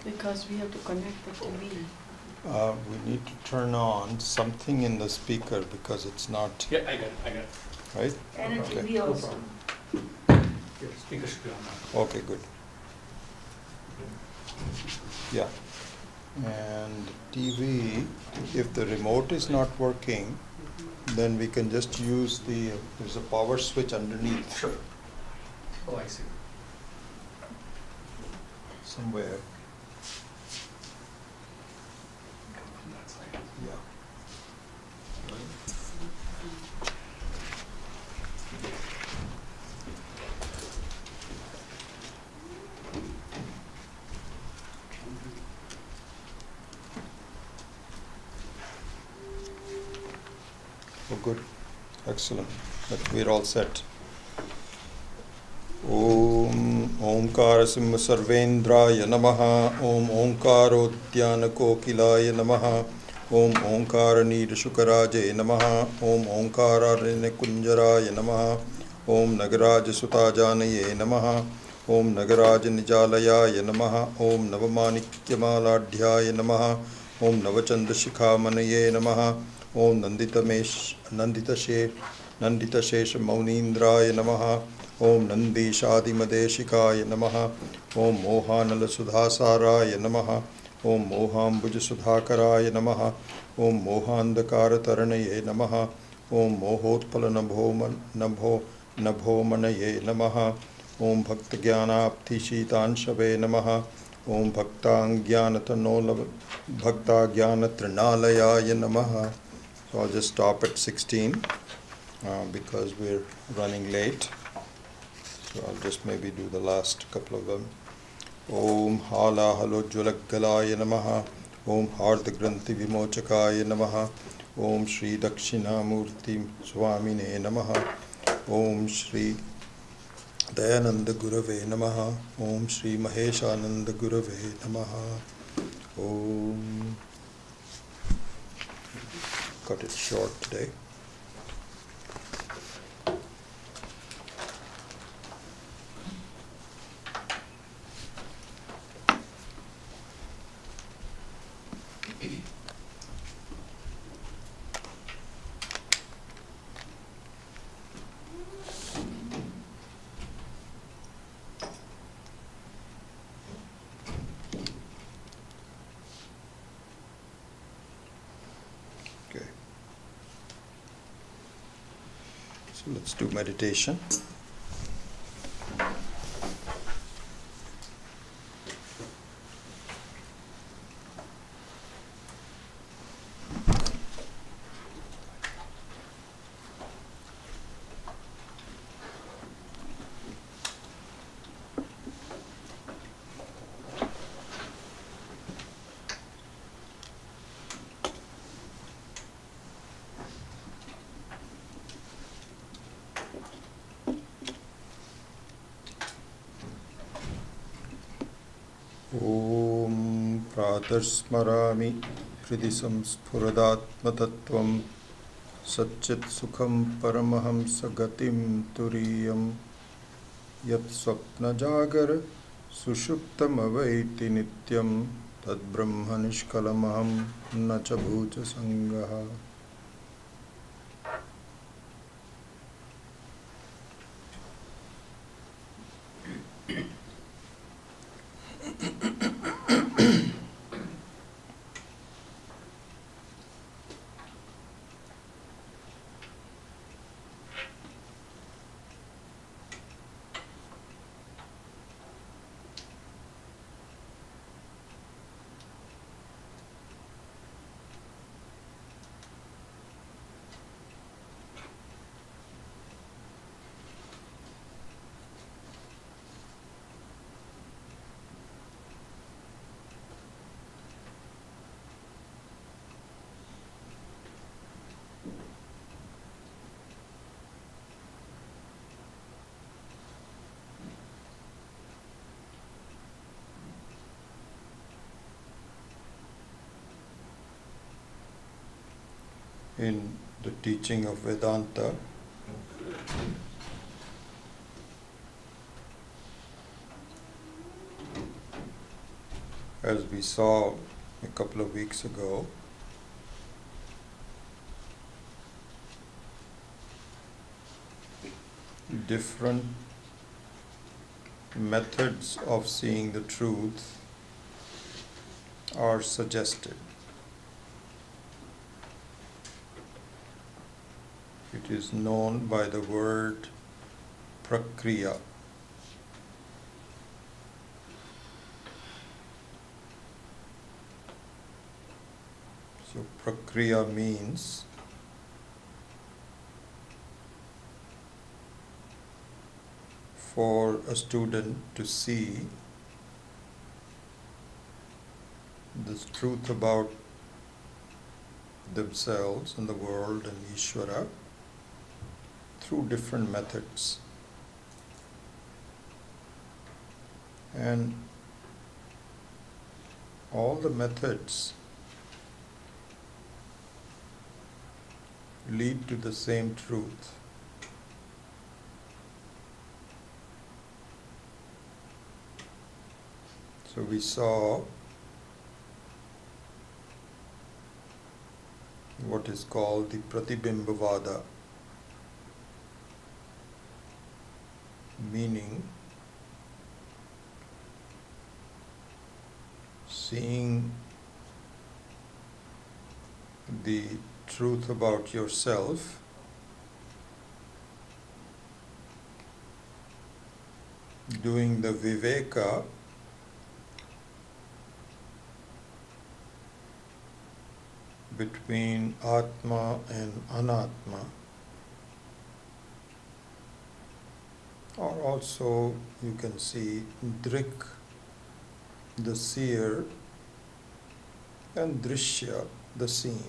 Because we have to connect the TV. We need to turn on something in the speaker because it's not. Yeah, I got it. Right? And a Okay. TV also. Yeah, speaker should be on now. Okay, good. Yeah. And TV, if the remote is not working, then we can just use there's a power switch underneath. Sure. Oh, I see. Somewhere. From that side. Yeah. Oh, good. Excellent. But we're all set. Om Omkara Simha Sarvendraya Namaha. Om Omkarodhyana Kokilaya Namaha. Om Omkara Nidashukaraje Namaha. Om Omkara Kunjaraya Namaha. Om Nagaraj Sutajanaye Namaha. Om Nagaraj Nijalayaya Namaha. Om Navamanikyamadhyaya Namaha. Om Navachandashikhamanaye Namaha. Om Nandita Maunindraya Namaha. Om Nandishadimadeshikaya Namaha. Om Mohanala Sudhasaraya Namaha. Om Mohambhuja Sudhakaraya Namaha. Om Mohandakara Taranaye Namaha. Om Mohotpala Nabhomanaye Namaha. Om Bhaktagyanaaptishitanshabe Namaha. Om Bhakta-Gyanatrinalayaya Namaha. So I'll just stop at 16 because we're running late. So I'll just maybe do the last couple of them. Om Hala Halojjalaggalaya Namaha. Om Hardha Granthi Vimochakaya Namaha. Om Shri Dakshinamurti Swamine Namaha. Om Shri Dayananda Gurave Namaha. Om Shri Maheshananda Gurave Namaha. Om. Cut it short today. Okay. So let's do meditation. Om Pratarasmarami Hridi Samsphuratmattatvam Satchit Sukham Paramahamsa Gatim Turiyam Yat Swapna Jagar Sushuptam Avaiti Nityam Tad Brahma Nishkalamaham Nacha Bhuja Sangaha. In the teaching of Vedanta, As we saw a couple of weeks ago, different methods of seeing the truth are suggested. It is known by the word prakriya. So prakriya means for a student to see the truth about themselves and the world and Ishvara through different methods. And all the methods lead to the same truth. So we saw what is called the Pratibimbavada, meaning seeing the truth about yourself doing the viveka between Atma and Anatma, or also you can see Drik, the seer, and Drishya, the seen.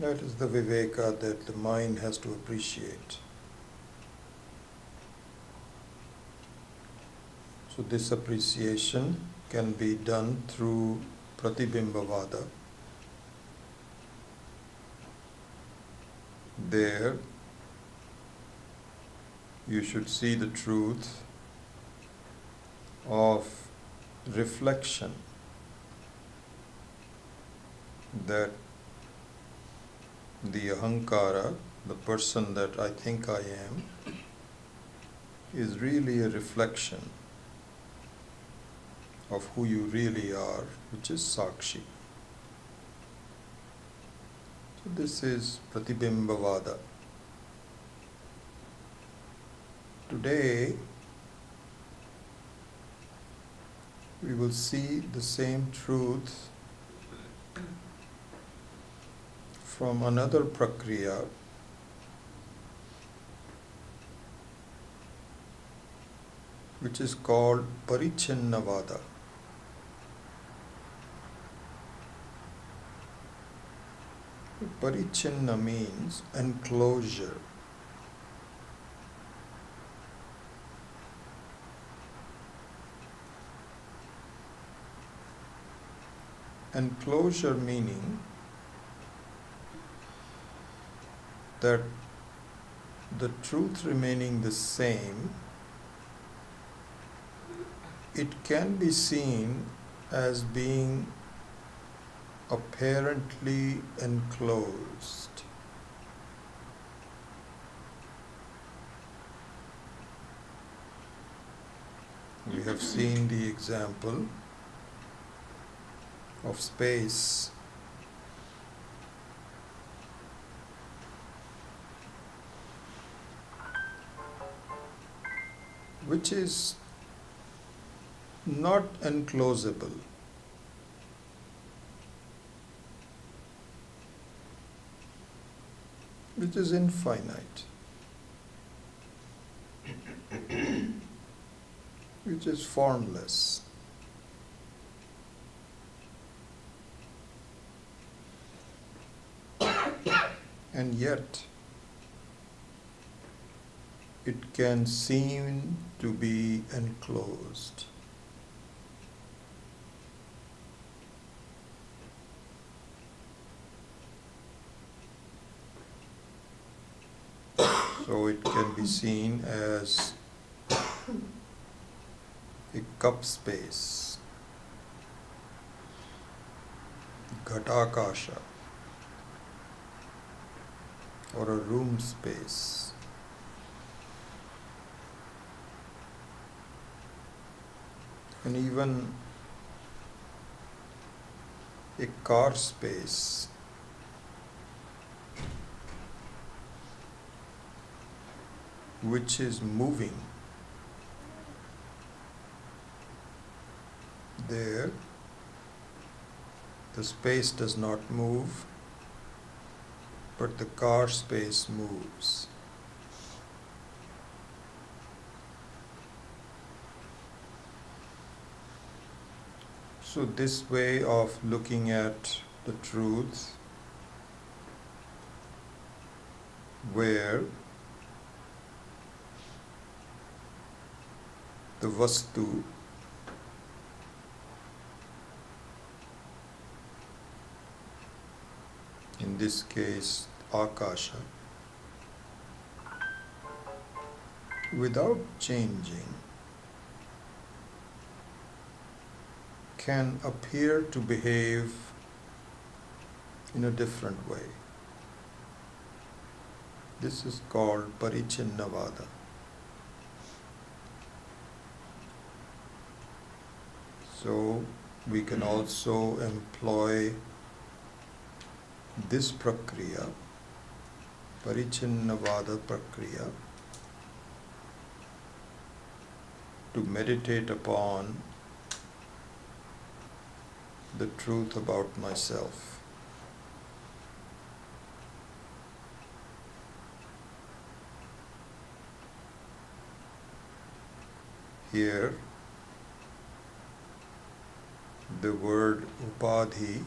That is the viveka that the mind has to appreciate. So this appreciation can be done through Pratibimbavada. There you should see the truth of reflection, that the ahankara, the person that I think I am, is really a reflection of who you really are, which is Sakshi. So this is Pratibimbavada. Today we will see the same truth from another prakriya, which is called Parichinnavada. Parichinna means enclosure. Enclosure meaning that the truth remaining the same, it can be seen as being apparently enclosed. We have seen the example of space. Which is not enclosable. Which is infinite. Which is formless. And yet it can seem to be enclosed. So it can be seen as a cup space, ghatakasha, or a room space, and even a car space, which is moving. There, the space does not move, but the car space moves. So this way of looking at the truth, where the vastu in this case akasha, without changing, can appear to behave in a different way. This is called parichinnavada. So we can also employ this prakriya, parichinnavada prakriya, to meditate upon the truth about myself. Here, the word upadhi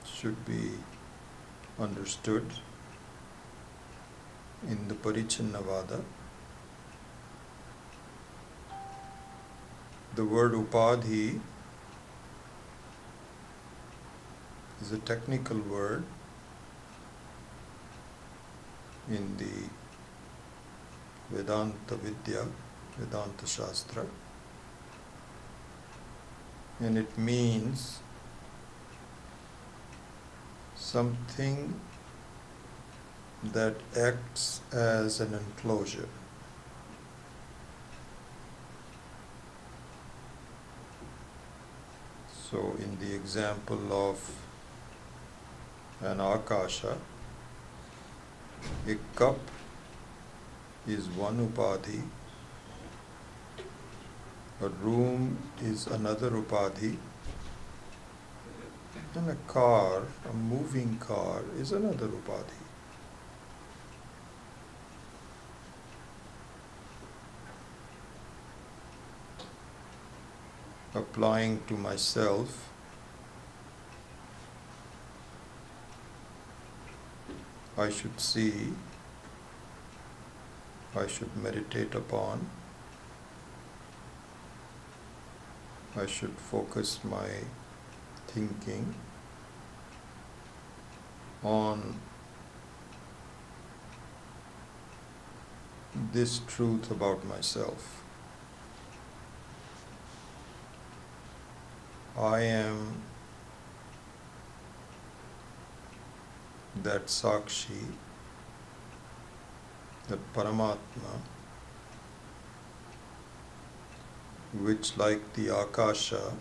should be understood in the parichinnavada. The word upadhi is a technical word in the Vedanta Vidya, Vedanta Shastra, and it means something that acts as an enclosure. So in the example of an akasha, a cup is one upadhi, a room is another upadhi, and a car, a moving car, is another upadhi. Applying to myself, I should see, I should meditate upon, I should focus my thinking on this truth about myself. I am that Sakshi, that Paramatma, which, like the Akasha,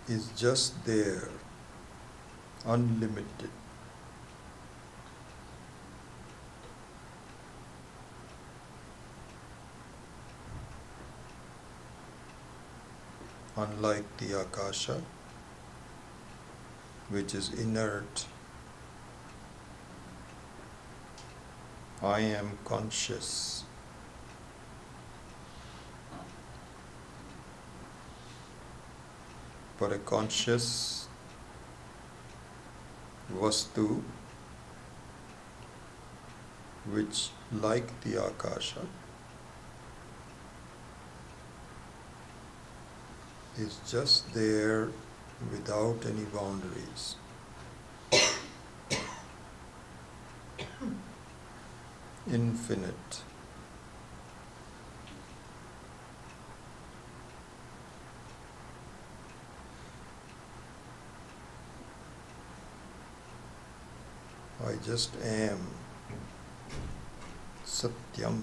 is just there, unlimited. Unlike the Akasha, which is inert, I am conscious. For a conscious vastu, which, like the Akasha, is just there without any boundaries. infinite. I just am Satyam.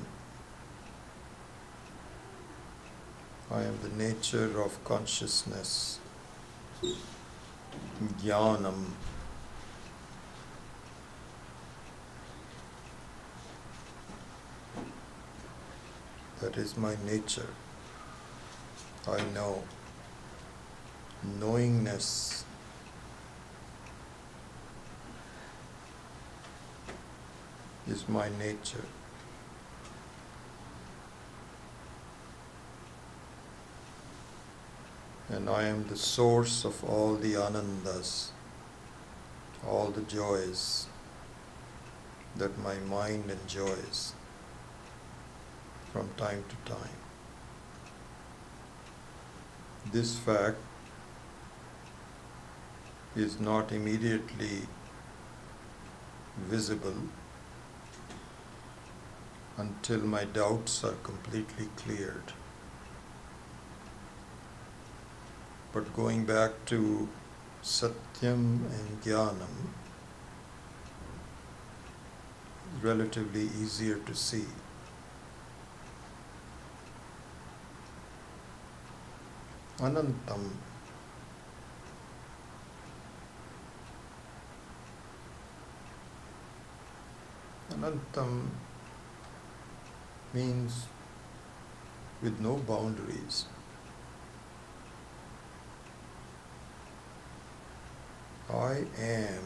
I am the nature of consciousness, Jnanam. That is my nature. I know. Knowingness. Is my nature. And I am the source of all the anandas, all the joys that my mind enjoys from time to time. This fact is not immediately visible until my doubts are completely cleared. But going back to Satyam and Jnanam, is relatively easier to see. Anantam. Anantam means with no boundaries. I am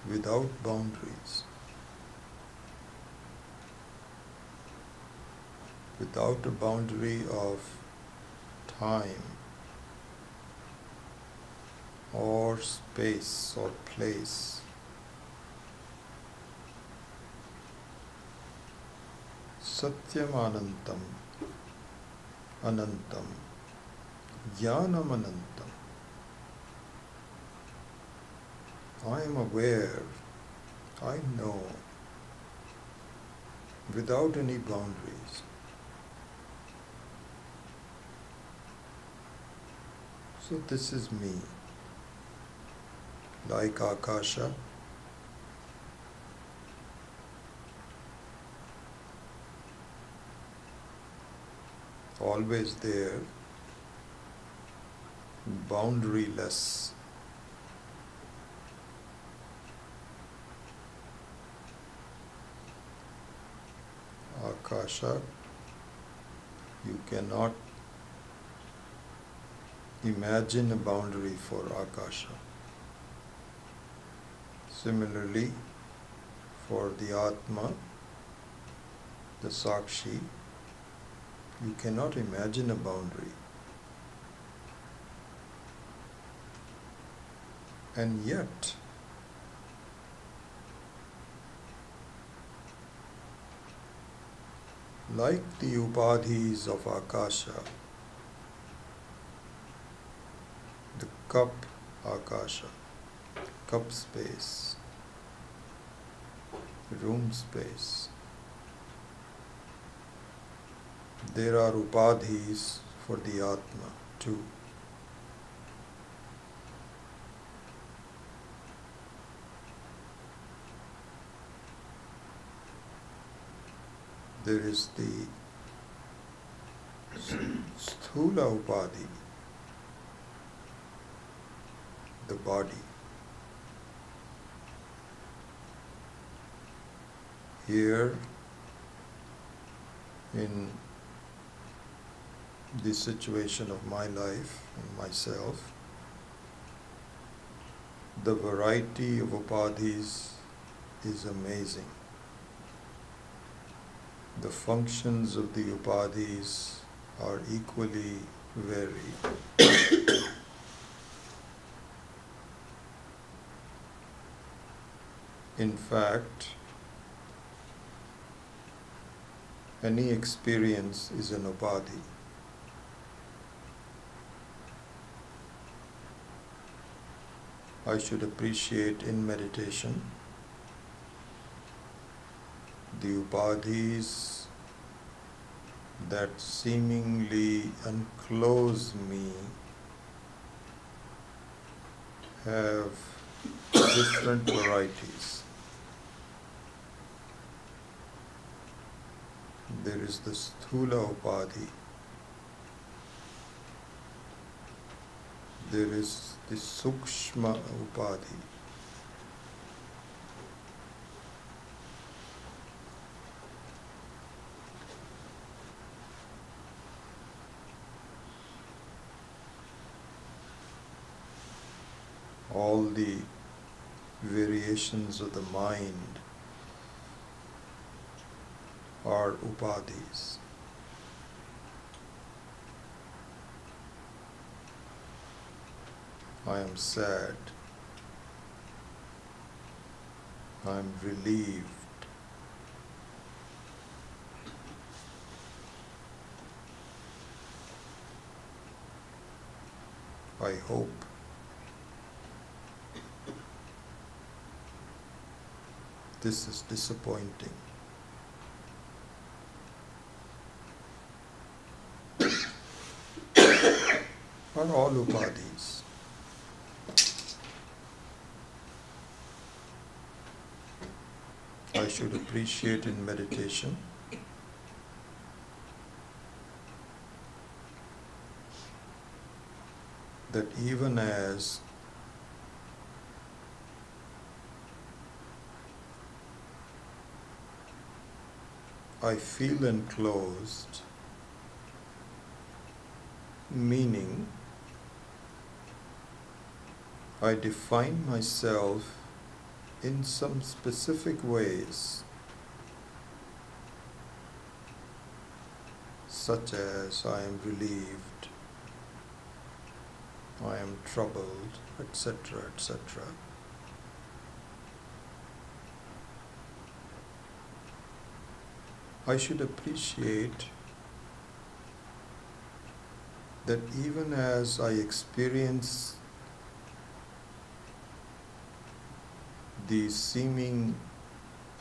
without boundaries, without a boundary of time or space or place. Satyam Anantam, Anantam, Jnanam Anantam. I am aware, I know, without any boundaries. So this is me, like Akasha. Always there, boundaryless. Akasha, you cannot imagine a boundary for Akasha. Similarly, for the Atma, the Sakshi, you cannot imagine a boundary. And yet, like the upadhis of Akasha, the cup Akasha, cup space, room space, there are upadhis for the Atma too. There is the sthula upadhi, the body. Here, in the situation of my life and myself, the variety of upadhis is amazing. The functions of the upadhis are equally varied. In fact, any experience is an upadhi. I should appreciate in meditation the upadhis that seemingly enclose me have different varieties. There is the sthula upadhi, there is the sukshma upadhi, all the variations of the mind are upadhis. I am sad, I am relieved, I hope. This is disappointing. Are all upadhis. I should appreciate in meditation that even as I feel enclosed, meaning I define myself in some specific ways, such as I am relieved, I am troubled, etc., etc. I should appreciate that even as I experience these seeming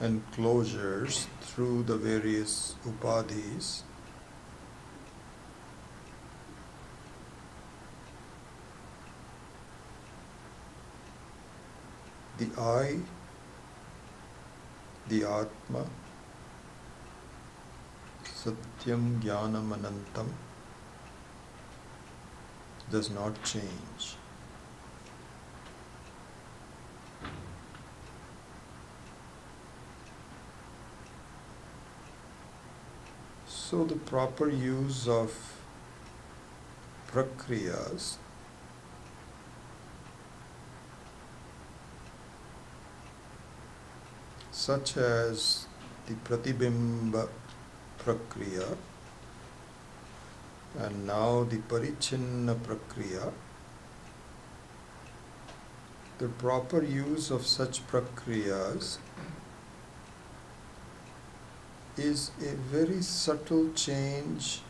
enclosures through the various upadhis, the I, the Atma, Satyam Jnanam Anantam, does not change. So the proper use of prakriyas such as the pratibimba prakriya and now the parichinna prakriya, the proper use of such prakriyas is a very subtle change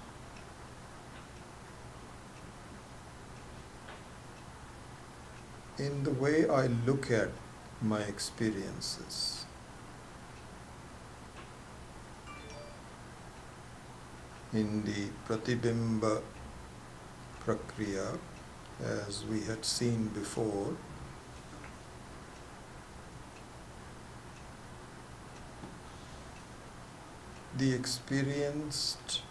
in the way I look at my experiences. In the pratibimba prakriya, as we had seen before, the experienced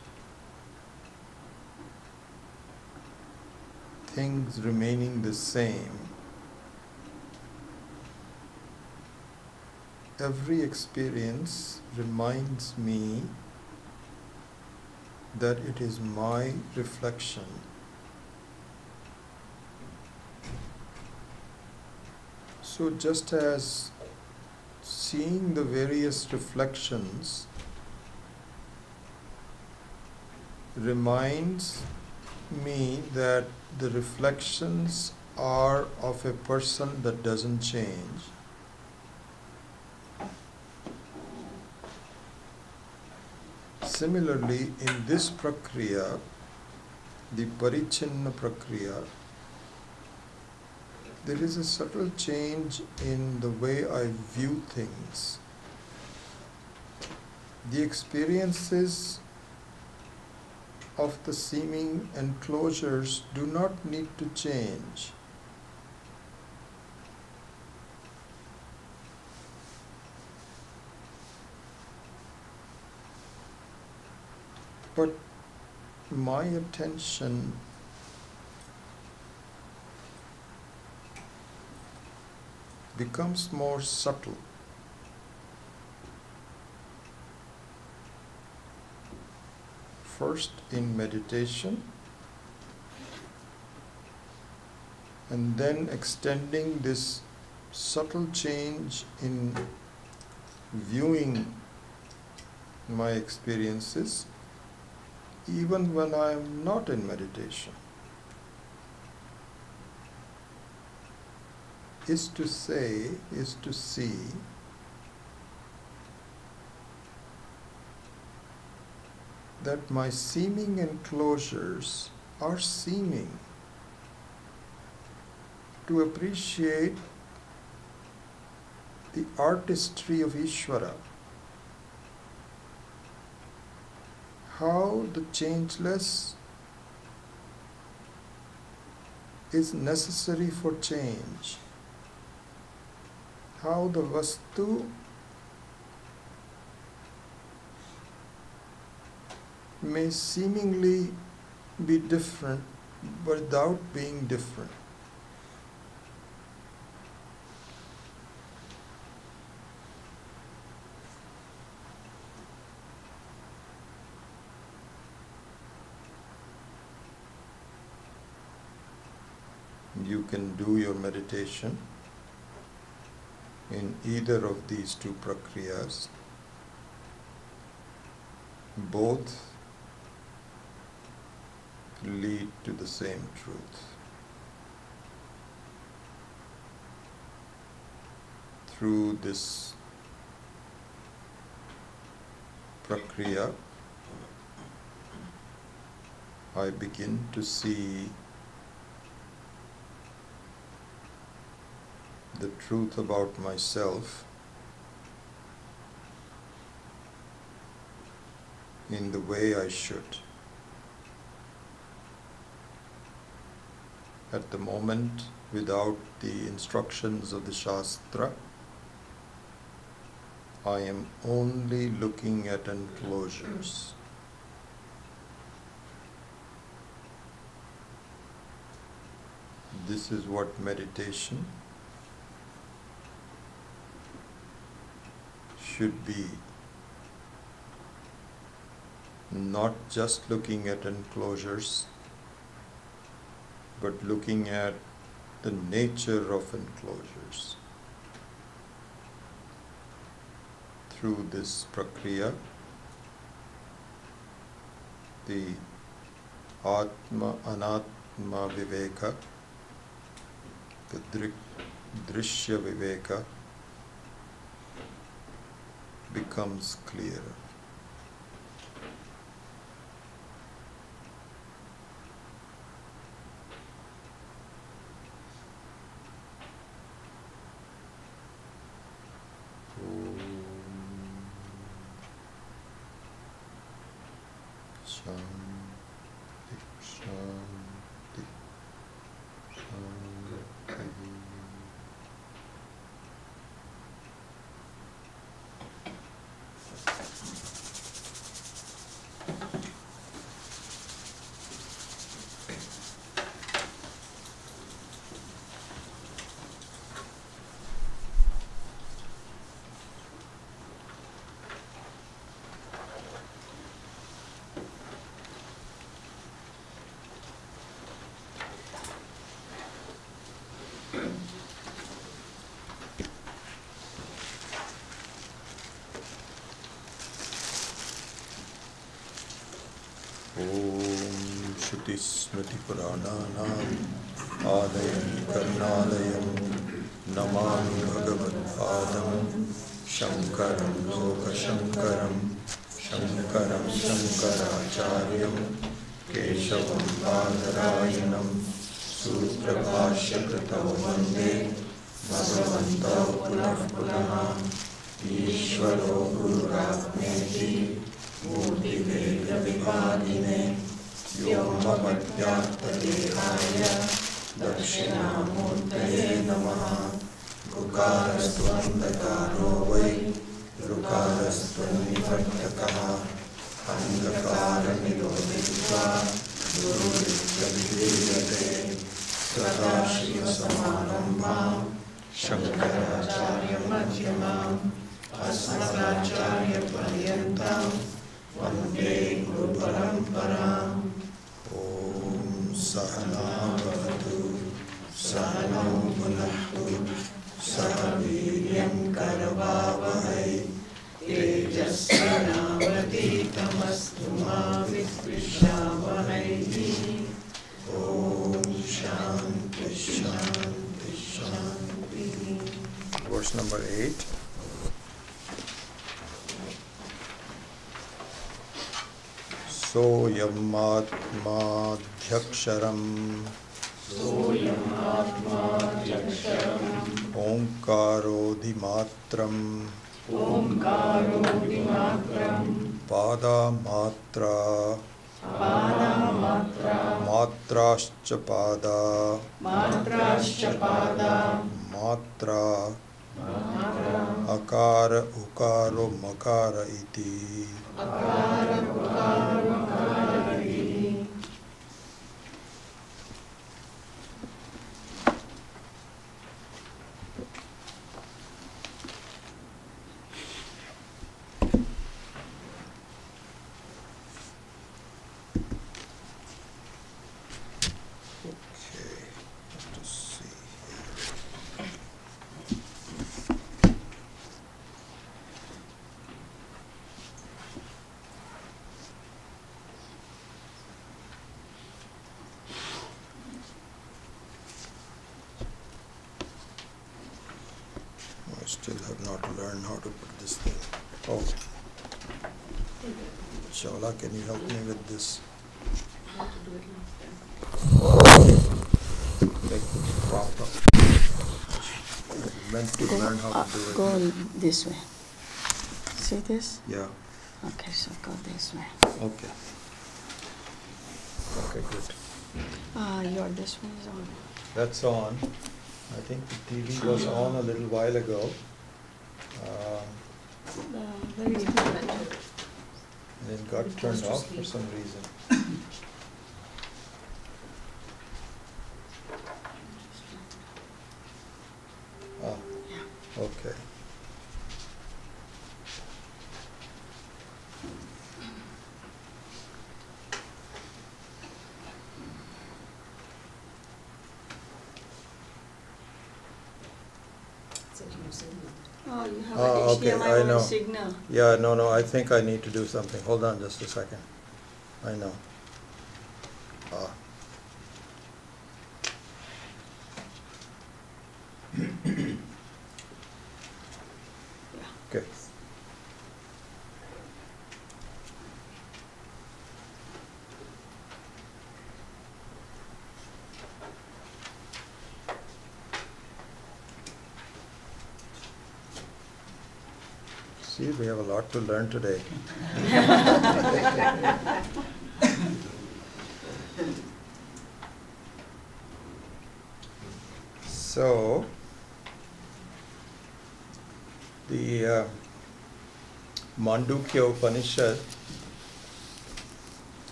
things remaining the same, every experience reminds me that it is my reflection. So just as seeing the various reflections reminds me that the reflections are of a person that doesn't change, similarly, in this prakriya, the parichinna prakriya, there is a subtle change in the way I view things. The experiences of the seeming enclosures do not need to change. But my attention becomes more subtle. First in meditation, and then extending this subtle change in viewing my experiences even when I am not in meditation. Is to see that my seeming enclosures are seeming, to appreciate the artistry of Ishvara, how the changeless is necessary for change, how the Vastu may seemingly be different without being different. You can do your meditation in either of these two prakriyas. Both lead to the same truth. Through this prakriya, I begin to see the truth about myself in the way I should. At the moment, without the instructions of the Shastra, I am only looking at enclosures. This is what meditation should be. Not just looking at enclosures, but looking at the nature of enclosures. Through this prakriya, the Atma Anatma Viveka, the Drishya Viveka becomes clearer. Shanti, Shanti, Shanti. Om Shruti Smriti Purananam Alayam Karnalayam Namami Bhagavad Padam Shankaram Loka Shankaram Shankaram Shankaracharyam Keshavam Padarayanam Sutra सूत्रभाष्यकृतौ वन्दे भगवन्तौ पुनः पुनः ईश्वरो गुरुरात्मेति मूर्तिभेदविभागिने व्योमवद्व्याप्तदेहाय दक्षिणामूर्तये नमः ऋकारस्त्वन्धकारो वै ऋकारस्त्वन्निवर्तकः अन्धकारनिरोधित्वा गुरुरित्यभिधीयते सदाशिवसमारम्भां शङ्कराचार्यमध्यमाम् अस्मदाचार्यपर्यन्तां वन्दे गुरुपरम्पराम् ॐ सहना भवतु सहनौ भुनक्तु सह वीर्यं करवावहै तेजस्विनावतीतमस्तु मा विद्विषावहैः ॐ शान्ति शान्ति शान्तिः. Verse number 8. सोऽयमात्माध्यक्षरम् ओङ्कारोऽधिमात्रम् पादामात्रा मात्राश्च पादा मात्रा अकार उकारो मकार इति still have not learned how to put this thing. Oh, Shaula, can you help me with this? How to do it last Make it proper. Meant to learn how to do it. Go this way. See this? Yeah. Okay, so go this way. Okay. Okay, good. This one is on. That's on. I think the TV was on a little while ago. Where is the And it got turned off for some reason. Ah, okay. Oh, you have Ah, an okay, HDMI I on know. signal. Yeah, no, I think I need to do something. Hold on just a second. I know. Ah. Okay. See, we have a lot to learn today. So, the Mandukya Upanishad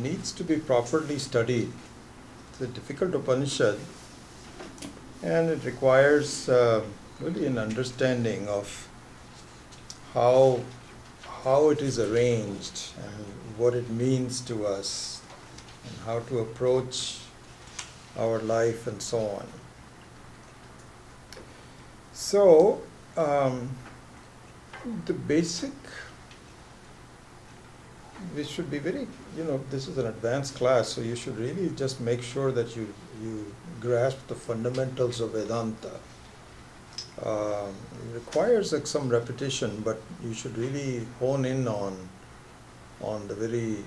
needs to be properly studied. It's a difficult Upanishad, and it requires really an understanding of how it is arranged and what it means to us and how to approach our life and so on. So, the basic, we should be very, this is an advanced class, so you should really just make sure that you grasp the fundamentals of Vedanta. It requires some repetition, but you should really hone in on the very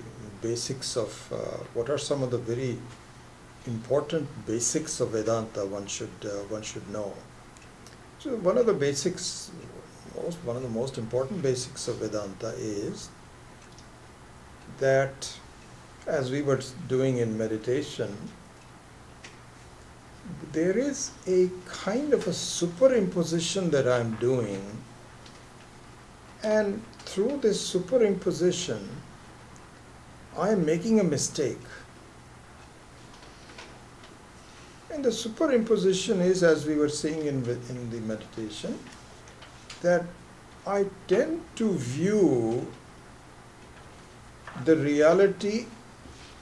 basics of what are some of the very important basics of Vedanta one should know. So one of the basics, one of the most important basics of Vedanta is that, as we were doing in meditation, there is a kind of a superimposition that I'm doing, and through this superimposition, I am making a mistake. And the superimposition is, as we were seeing in the meditation, that I tend to view the reality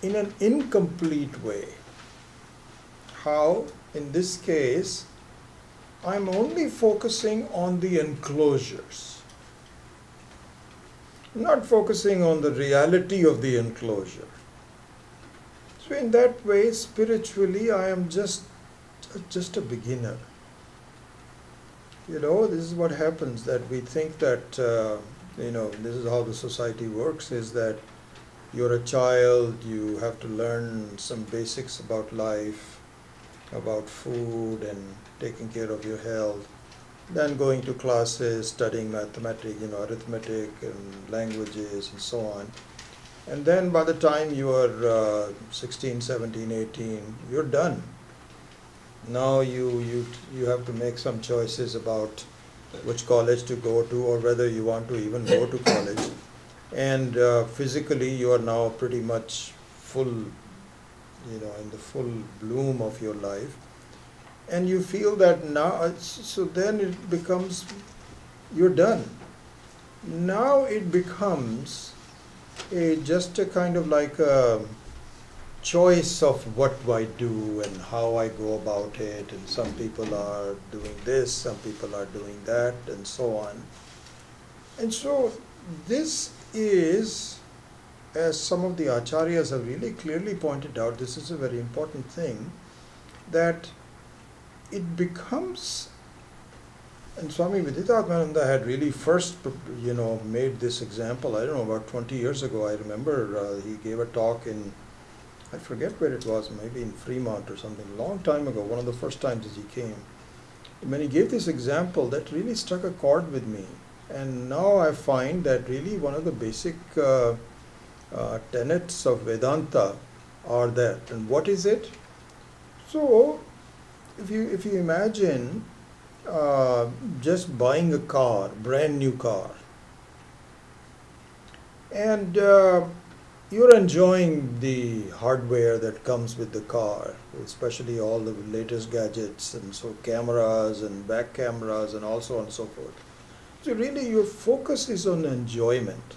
in an incomplete way. How? In this case, I'm only focusing on the enclosures, not focusing on the reality of the enclosure. So in that way, spiritually, I am just a beginner. This is what happens, that we think that, this is how the society works, is that you're a child, you have to learn some basics about life, about food and taking care of your health, then going to classes, studying mathematics, arithmetic and languages and so on. And then by the time you are 16, 17, 18, you're done. Now you have to make some choices about which college to go to, or whether you want to even go to college. And physically you are now pretty much full, in the full bloom of your life. And you feel that now, so then it becomes, you're done. Now it becomes just a kind of like a choice of what I do and how I go about it, and some people are doing this, some people are doing that, and so on. And so this is, as some of the acharyas have really clearly pointed out, this is a very important thing, that it becomes, and Swami Viditatmananda had really first, made this example, I don't know, about 20 years ago. I remember he gave a talk in, I forget where it was, maybe in Fremont or something, a long time ago, one of the first times as he came. And when he gave this example, that really struck a chord with me. And now I find that really one of the basic tenets of Vedanta are that. And what is it? So, if you imagine just buying a car, brand new car, and you're enjoying the hardware that comes with the car, especially all the latest gadgets, and so cameras and back cameras and all so on and so forth. So really your focus is on enjoyment.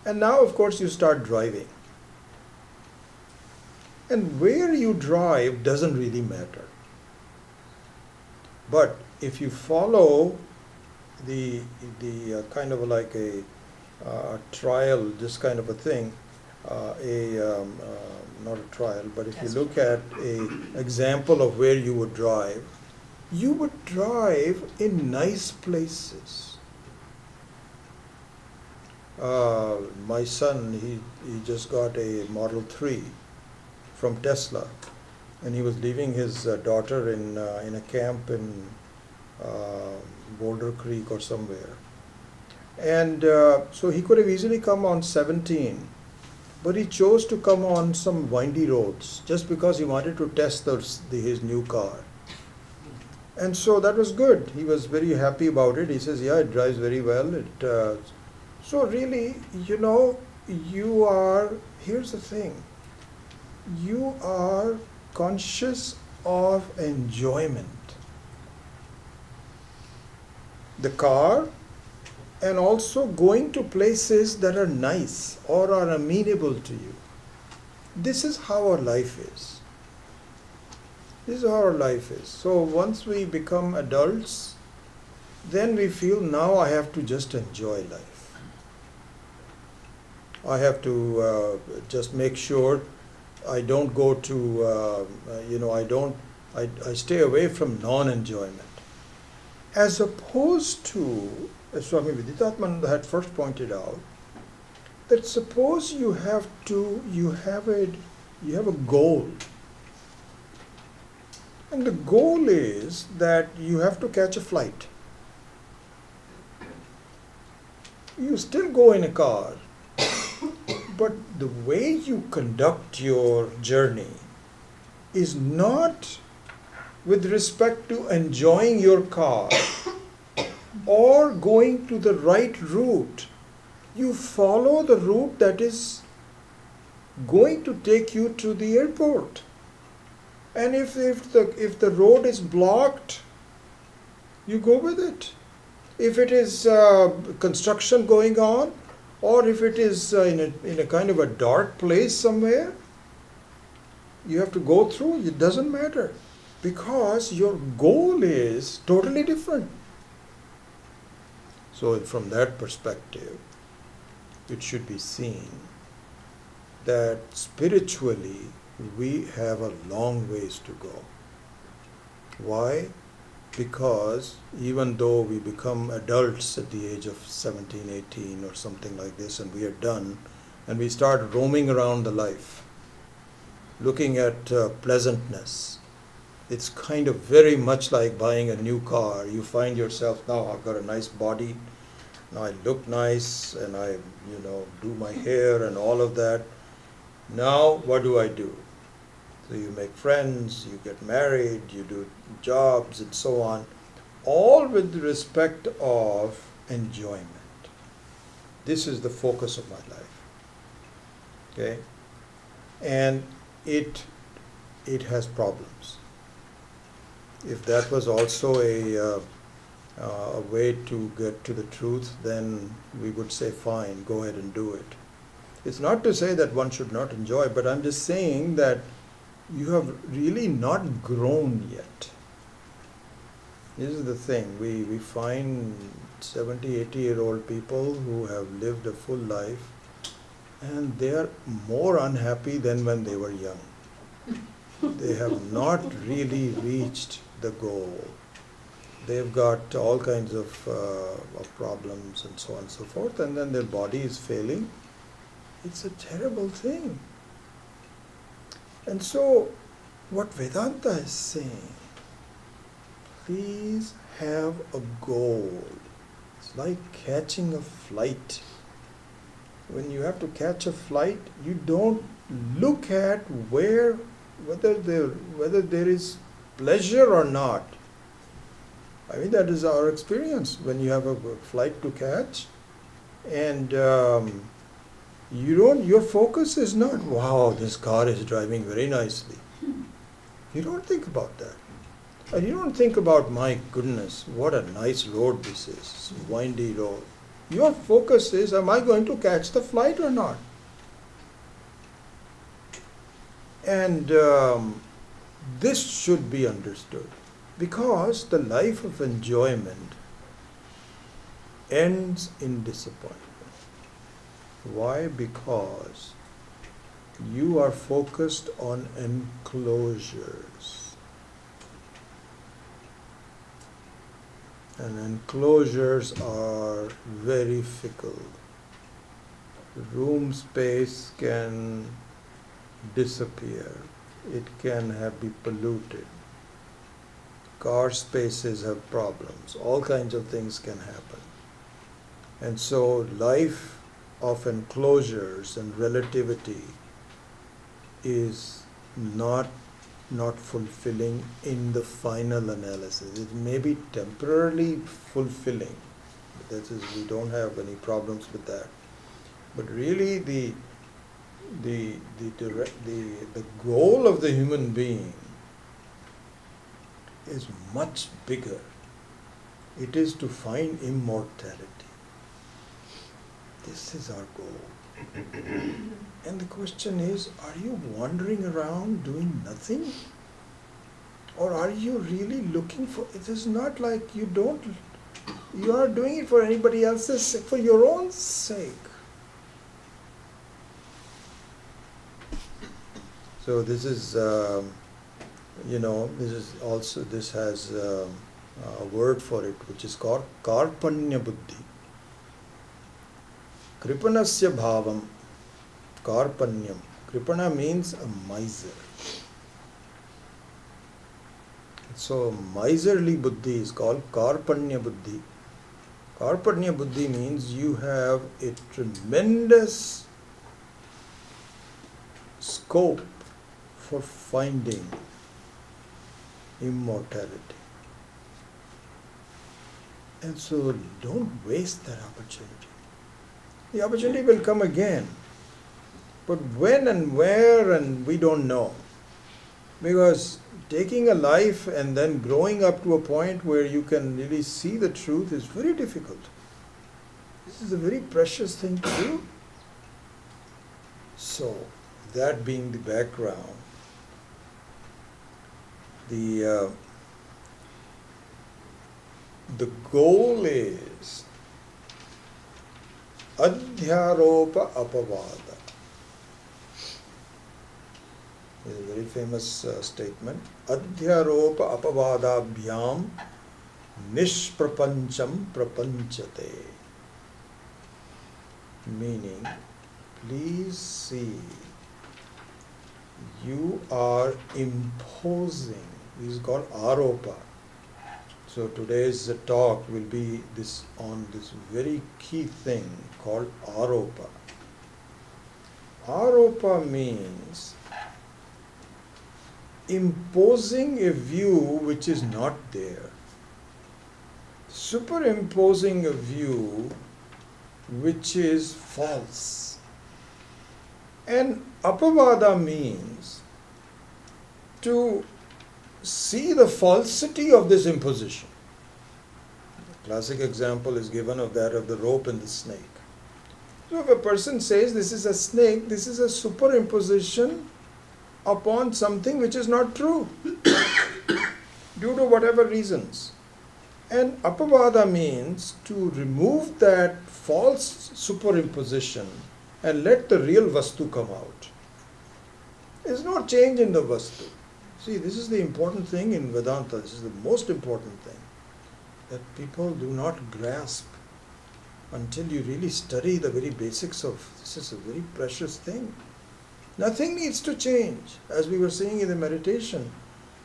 And now of course you start driving. And where you drive doesn't really matter. But if you follow the kind of like a trial, this kind of a thing, not a trial, but if you look at an example of where you would drive in nice places. My son, he just got a Model 3 from Tesla, and he was leaving his daughter in a camp in Boulder Creek or somewhere. And so he could have easily come on 17, but he chose to come on some windy roads just because he wanted to test his new car. And so that was good. He was very happy about it. He says, yeah, it drives very well. So really, here's the thing. You are conscious of enjoyment. The car, and also going to places that are nice or are amenable to you. This is how our life is. This is how our life is. So once we become adults, then we feel, now I have to just enjoy life. I have to just make sure I don't go to, I stay away from non-enjoyment. As opposed to, as Swami Viditatmananda had first pointed out, that suppose you have a goal, And the goal is that you have to catch a flight. You still go in a car, but the way you conduct your journey is not with respect to enjoying your car or going to the right route. You follow the route that is going to take you to the airport. And if the road is blocked, you go with it. If it is construction going on, or if it is in a kind of a dark place somewhere, you have to go through, it doesn't matter, because your goal is totally different. So from that perspective, it should be seen that spiritually we have a long ways to go. Why? Because even though we become adults at the age of 17, 18 or something like this, and we are done, and we start roaming around the life, looking at pleasantness, it's kind of very much like buying a new car. You find yourself, now I've got a nice body, now I look nice, and I, do my hair and all of that. Now what do I do? So you make friends, you get married, you do jobs and so on, all with respect of enjoyment. This is the focus of my life. Okay? And it has problems. If that was also a way to get to the truth, then we would say, fine, go ahead and do it. It's not to say that one should not enjoy, but I'm just saying that you have really not grown yet. This is the thing. We find 70, 80-year-old people who have lived a full life, and they are more unhappy than when they were young. They have not really reached the goal. They've got all kinds of problems and so on and so forth, and then their body is failing. It's a terrible thing. And so, what Vedanta is saying, please have a goal. It's like catching a flight. When you have to catch a flight, you don't look at whether there is pleasure or not. I mean, that is our experience. When you have a flight to catch, and your focus is not, wow, this car is driving very nicely. You don't think about that. And you don't think about, my goodness, what a nice road this is, it's a windy road. Your focus is, am I going to catch the flight or not? And this should be understood, because the life of enjoyment ends in disappointment. Why? Because you are focused on enclosures. And enclosures are very fickle. Room space can disappear. It can be polluted. Car spaces have problems. All kinds of things can happen. And so life of enclosures and relativity is not fulfilling in the final analysis. It may be temporarily fulfilling. That is, we don't have any problems with that. But really the goal of the human being is much bigger. It is to find immortality. This is our goal. And the question is, are you wandering around doing nothing? Or are you really looking for, it is not like you are doing it for anybody else's sake, for your own sake. So this is, this has a word for it, which is called Karpanya Buddhi. Kripanasya bhavam, Karpanyam. Kripana means a miser. So miserly buddhi is called karpanya buddhi. Karpanya buddhi means you have a tremendous scope for finding immortality. And so don't waste that opportunity. The opportunity will come again. But when and where, and we don't know. Because taking a life and then growing up to a point where you can really see the truth is very difficult. This is a very precious thing to do. So, that being the background, the goal is adhyaropa apavada. This is a very famous statement. Adhyaropa apavadabhyam nishprapancham prapanchate. Meaning, please see, you are imposing. This is called aropa. So today's talk will be on this very key thing called aropa. Aropa means imposing a view which is not there. Superimposing a view which is false. And apavada means to see the falsity of this imposition. The classic example is given of that of the rope and the snake. So if a person says this is a snake, this is a superimposition upon something which is not true due to whatever reasons. And apavada means to remove that false superimposition and let the real vastu come out. There is no change in the vastu. See, this is the important thing in Vedanta. This is the most important thing that people do not grasp until you really study the very basics of this. Is a very precious thing. Nothing needs to change. As we were saying in the meditation,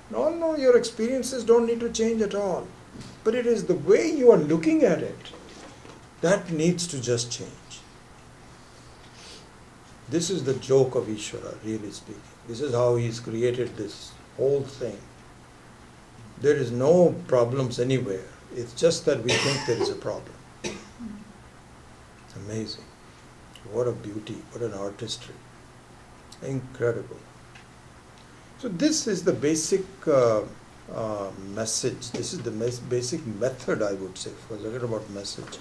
no, your experiences don't need to change at all. But it is the way you are looking at it that needs to just change. This is the joke of Ishvara, really speaking. This is how he's created this whole thing. There is no problems anywhere. It's just that we think there is a problem. It's amazing. What a beauty, what an artistry. Incredible. So this is the basic message. This is the basic method, I would say. Forget about message.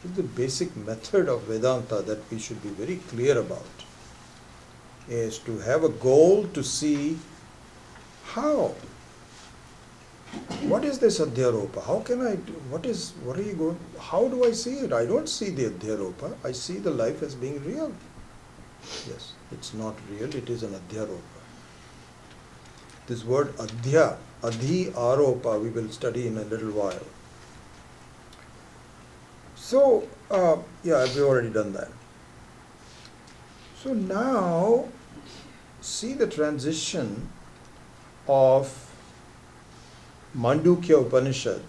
This is the basic method of Vedanta that we should be very clear about. Is to have a goal to see how. What is this adhyaropa? How can I do, what are you going, how do I see it? I don't see the adhyaropa. I see the life as being real. Yes, it's not real, it is an adhyaropa. This word adhya, adhi aropa, we will study in a little while. So, we've already done that. So now, see the transition of Mandukya Upanishad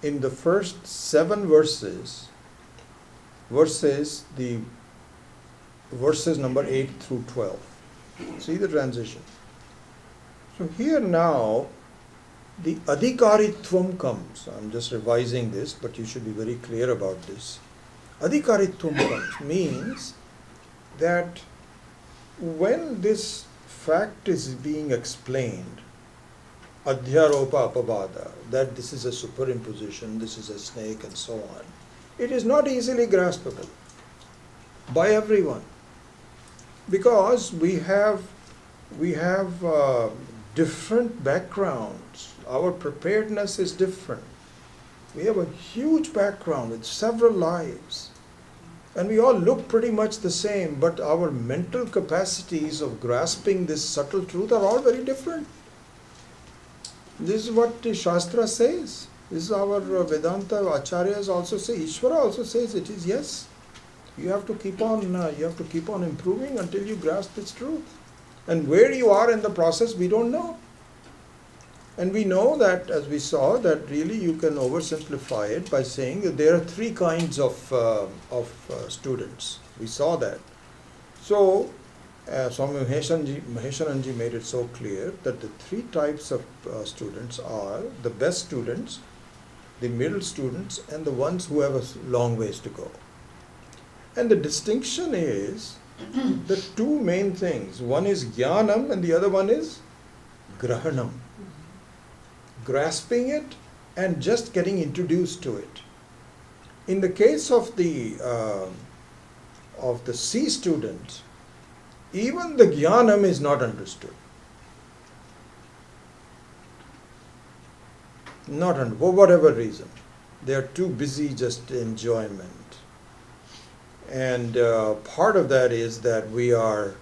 in the first 7 verses number 8 through 12. See the transition. So here now, the adhikaritvam comes. I'm just revising this, but you should be very clear about this. Adhikaritvam comes means that when this fact is being explained, adhyaropa apavada, that this is a superimposition, this is a snake and so on, it is not easily graspable by everyone, because we have different backgrounds. Our preparedness is different. We have a huge background with several lives, and we all look pretty much the same, but our mental capacities of grasping this subtle truth are all very different. This is what the Shastra says. This is our Vedanta Acharyas also say. Ishvara also says it is yes. You have to keep on improving until you grasp its truth. And where you are in the process, we don't know. And we know that, as we saw, that really you can oversimplify it by saying that there are three kinds of students. We saw that. So, Swami Maheshananji made it so clear that the three types of students are the best students, the middle students, and the ones who have a long ways to go. And the distinction is the two main things. One is jnanam and the other one is grahanam. Grasping it and just getting introduced to it. In the case of the C student, even the jnanam is not understood. For whatever reason. They are too busy just enjoyment. And part of that is that we are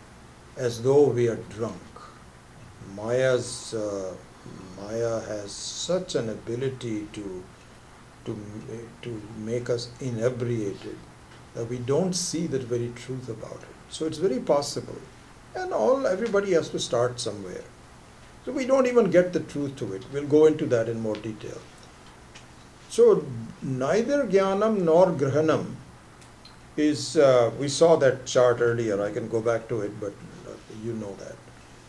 as though we are drunk. Maya has such an ability to make us inebriated that we don't see the very truth about it. So it's very possible. And everybody has to start somewhere. So we don't even get the truth to it. We'll go into that in more detail. So neither jnanam nor grahanam is, we saw that chart earlier, I can go back to it, but you know that.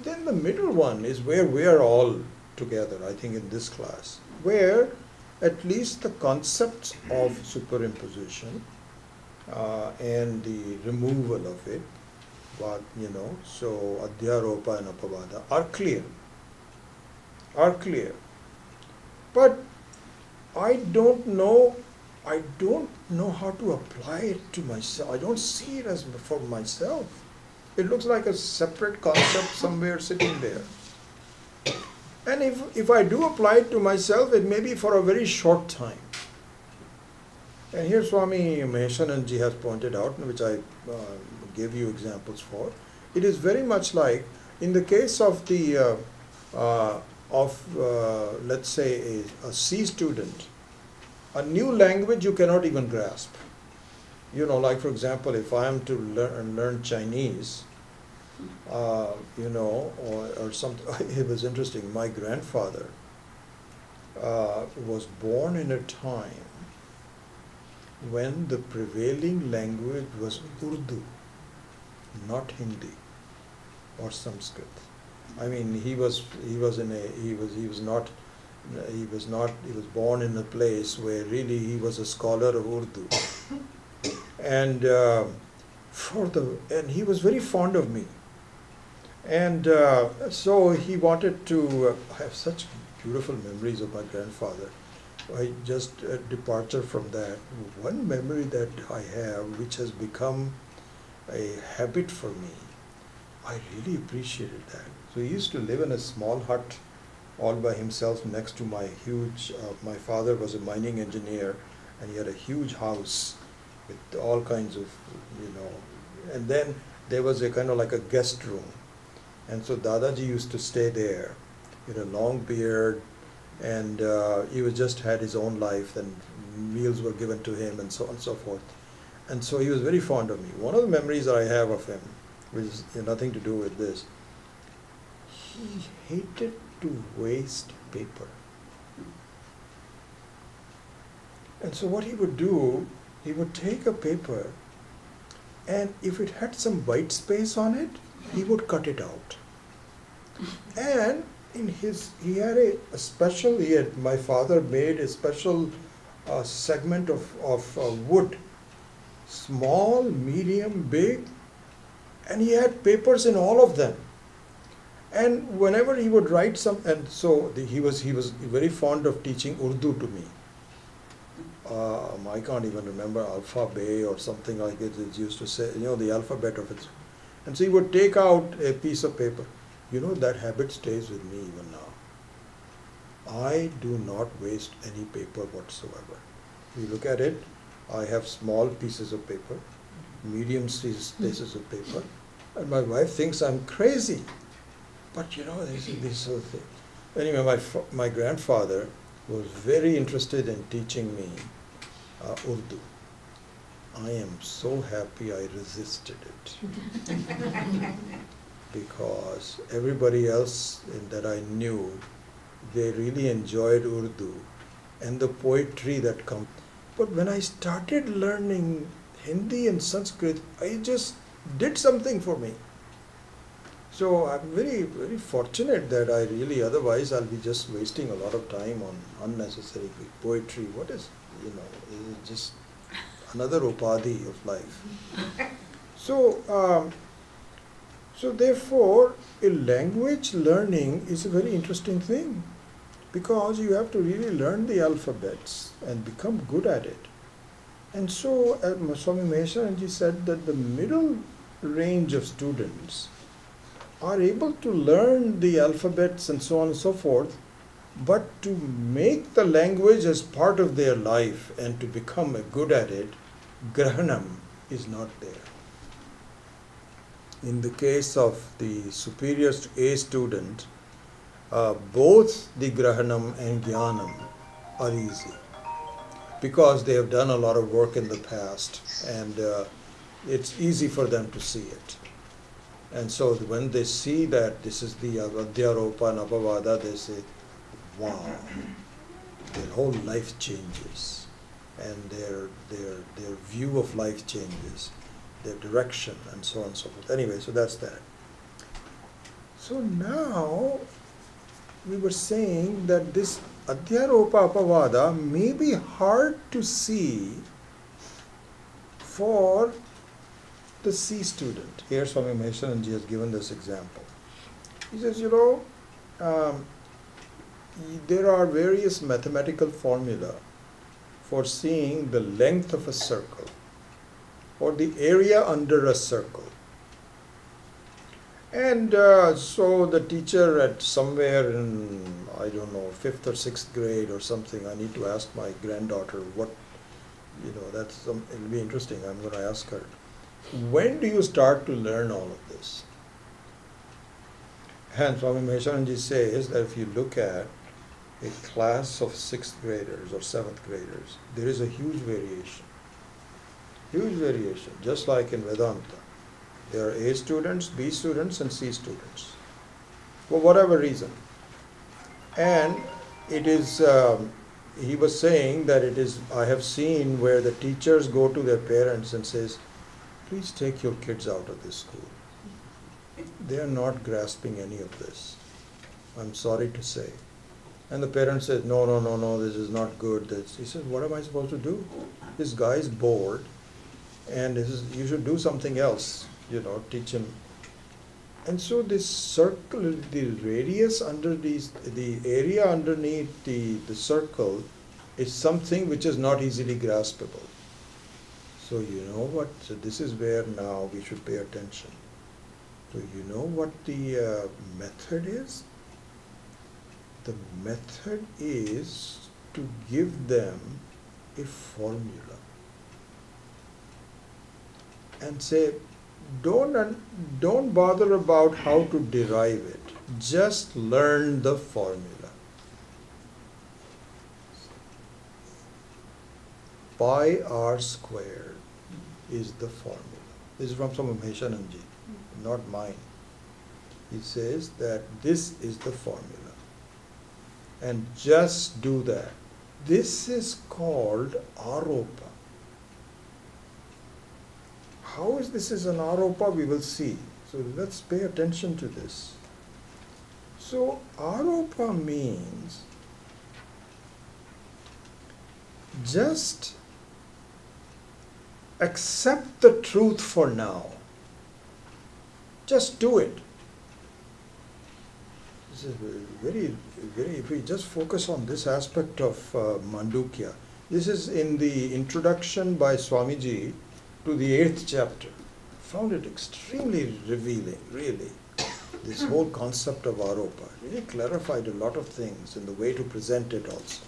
Then the middle one is where we are all together, I think, in this class, where at least the concepts of superimposition and the removal of it, so adhyaropa and apavada are clear. But I don't know how to apply it to myself. I don't see it as for myself. It looks like a separate concept somewhere sitting there. And if I do apply it to myself, it may be for a very short time. And here Swami Maheshananji has pointed out, which I gave you examples for, it is very much like, in the case of the, let's say, a C student, a new language you cannot even grasp. Like for example, if I am to learn Chinese, or something. It was interesting. My grandfather was born in a time when the prevailing language was Urdu, not Hindi or Sanskrit. I mean, he was born in a place where really he was a scholar of Urdu, and he was very fond of me. And so he wanted to have such beautiful memories of my grandfather. Just a departure from that, one memory that I have, which has become a habit for me, I really appreciated that. So he used to live in a small hut all by himself next to my huge, my father was a mining engineer, and he had a huge house with all kinds of, and then there was a kind of like a guest room. And so Dadaji used to stay there with a long beard, and he just had his own life, and meals were given to him and so on and so forth. And so he was very fond of me. One of the memories that I have of him, which is nothing to do with this, he hated to waste paper. And so what he would do, he would take a paper, and if it had some white space on it, he would cut it out. And he had a special, my father made a special segment of wood, small, medium, big, and he had papers in all of them. And whenever he would write and so he was very fond of teaching Urdu to me. I can't even remember alphabet or something like it used to say, the alphabet of it. And so he would take out a piece of paper. That habit stays with me even now. I do not waste any paper whatsoever. If you look at it, I have small pieces of paper, medium pieces of paper, and my wife thinks I'm crazy. But this sort of thing. Anyway, my grandfather was very interested in teaching me Urdu. I am so happy I resisted it. Because everybody else that I knew they really enjoyed Urdu and the poetry that comes. But when I started learning Hindi and Sanskrit, I just did something for me. So I'm very, very fortunate that I really, otherwise I'll be just wasting a lot of time on unnecessary poetry. What is, is just another upadhi of life. So therefore, a language learning is a very interesting thing, because you have to really learn the alphabets and become good at it. And so Swami Maheswaranji said that the middle range of students are able to learn the alphabets and so on and so forth, but to make the language as part of their life and to become good at it, grahanam is not there. In the case of the superiors to A student, both the grahanam and jnanam are easy, because they have done a lot of work in the past, and it's easy for them to see it. And so when they see that this is the adhyaropa and apavada, they say, wow, their whole life changes, and their view of life changes, their direction, and so on and so forth. Anyway, so that's that. So now we were saying that this adhyaropa apavada may be hard to see for the C student. Here Swami Maheswaranji has given this example. He says, there are various mathematical formula for seeing the length of a circle or the area under a circle. And so the teacher at somewhere in, I don't know, 5th or 6th grade or something, I need to ask my granddaughter what, it'll be interesting, I'm going to ask her, when do you start to learn all of this? And Swami Maheswaranji says that if you look at a class of 6th graders or 7th graders, there is a huge variation. Huge variation, just like in Vedanta. There are A students, B students, and C students, for whatever reason. And it is, he was saying that it is, I have seen where the teachers go to their parents and says, please take your kids out of this school. They are not grasping any of this, I'm sorry to say. And the parent says, no, this is not good. He says, what am I supposed to do? This guy is bored, and you should do something else, teach him. And so this circle, the radius under the area underneath the circle is something which is not easily graspable. So you know what, so this is where now we should pay attention. So you know what the method is? The method is to give them a formula and say, don't bother about how to derive it, just learn the formula. Pi r squared is the formula. This is from Swami Maheswaranji, not mine. He says that this is the formula. And just do that. This is called aropa. How is this is an aropa, we will see. So let's pay attention to this. So aropa means just accept the truth for now. Just do it. This is very, if we just focus on this aspect of Mandukya. This is in the introduction by Swamiji to the 8th chapter. I found it extremely revealing, really. This whole concept of aropa really clarified a lot of things in the way to present it also.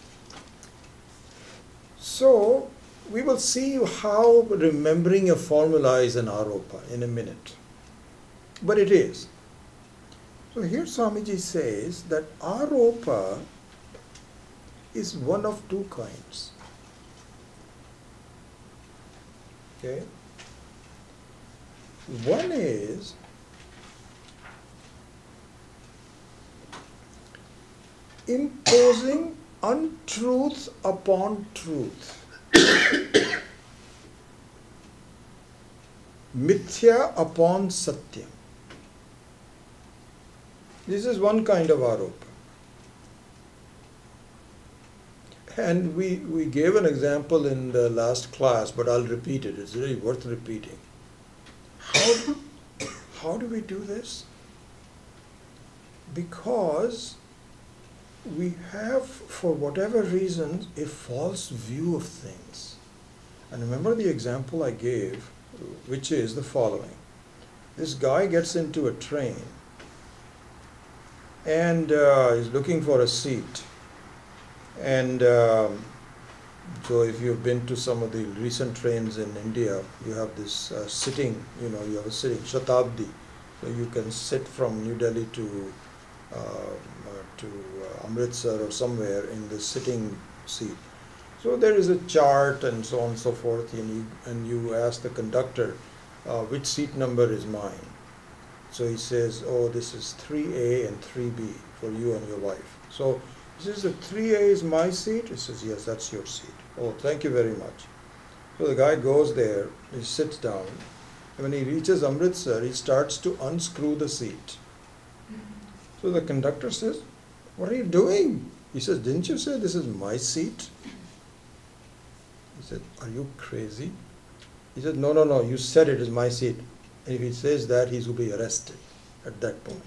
So we will see how remembering a formula is an aropa in a minute. But it is. So here Swamiji says that aropa is one of two kinds. Okay? One is imposing untruth upon truth. Mithya upon Satyam. This is one kind of aropa. And we gave an example in the last class, but I'll repeat it. It's really worth repeating. How do we do this? Because we have, for whatever reason, a false view of things. And remember the example I gave, which is the following. This guy gets into a train and is looking for a seat. And so if you've been to some of the recent trains in India, you have this sitting, you have a sitting, Shatabdi. So you can sit from New Delhi to Amritsar or somewhere in the sitting seat. So there is a chart and so on and so forth, and you ask the conductor, which seat number is mine? So he says, oh, this is 3A and 3B for you and your wife. So he says, the 3A is my seat? He says, yes, that's your seat. Oh, thank you very much. So the guy goes there, he sits down, and when he reaches Amritsar, he starts to unscrew the seat. So the conductor says, what are you doing? He says, didn't you say this is my seat? He said, are you crazy? He said, no, you said it is my seat. And if he says that, he's going to be arrested at that point.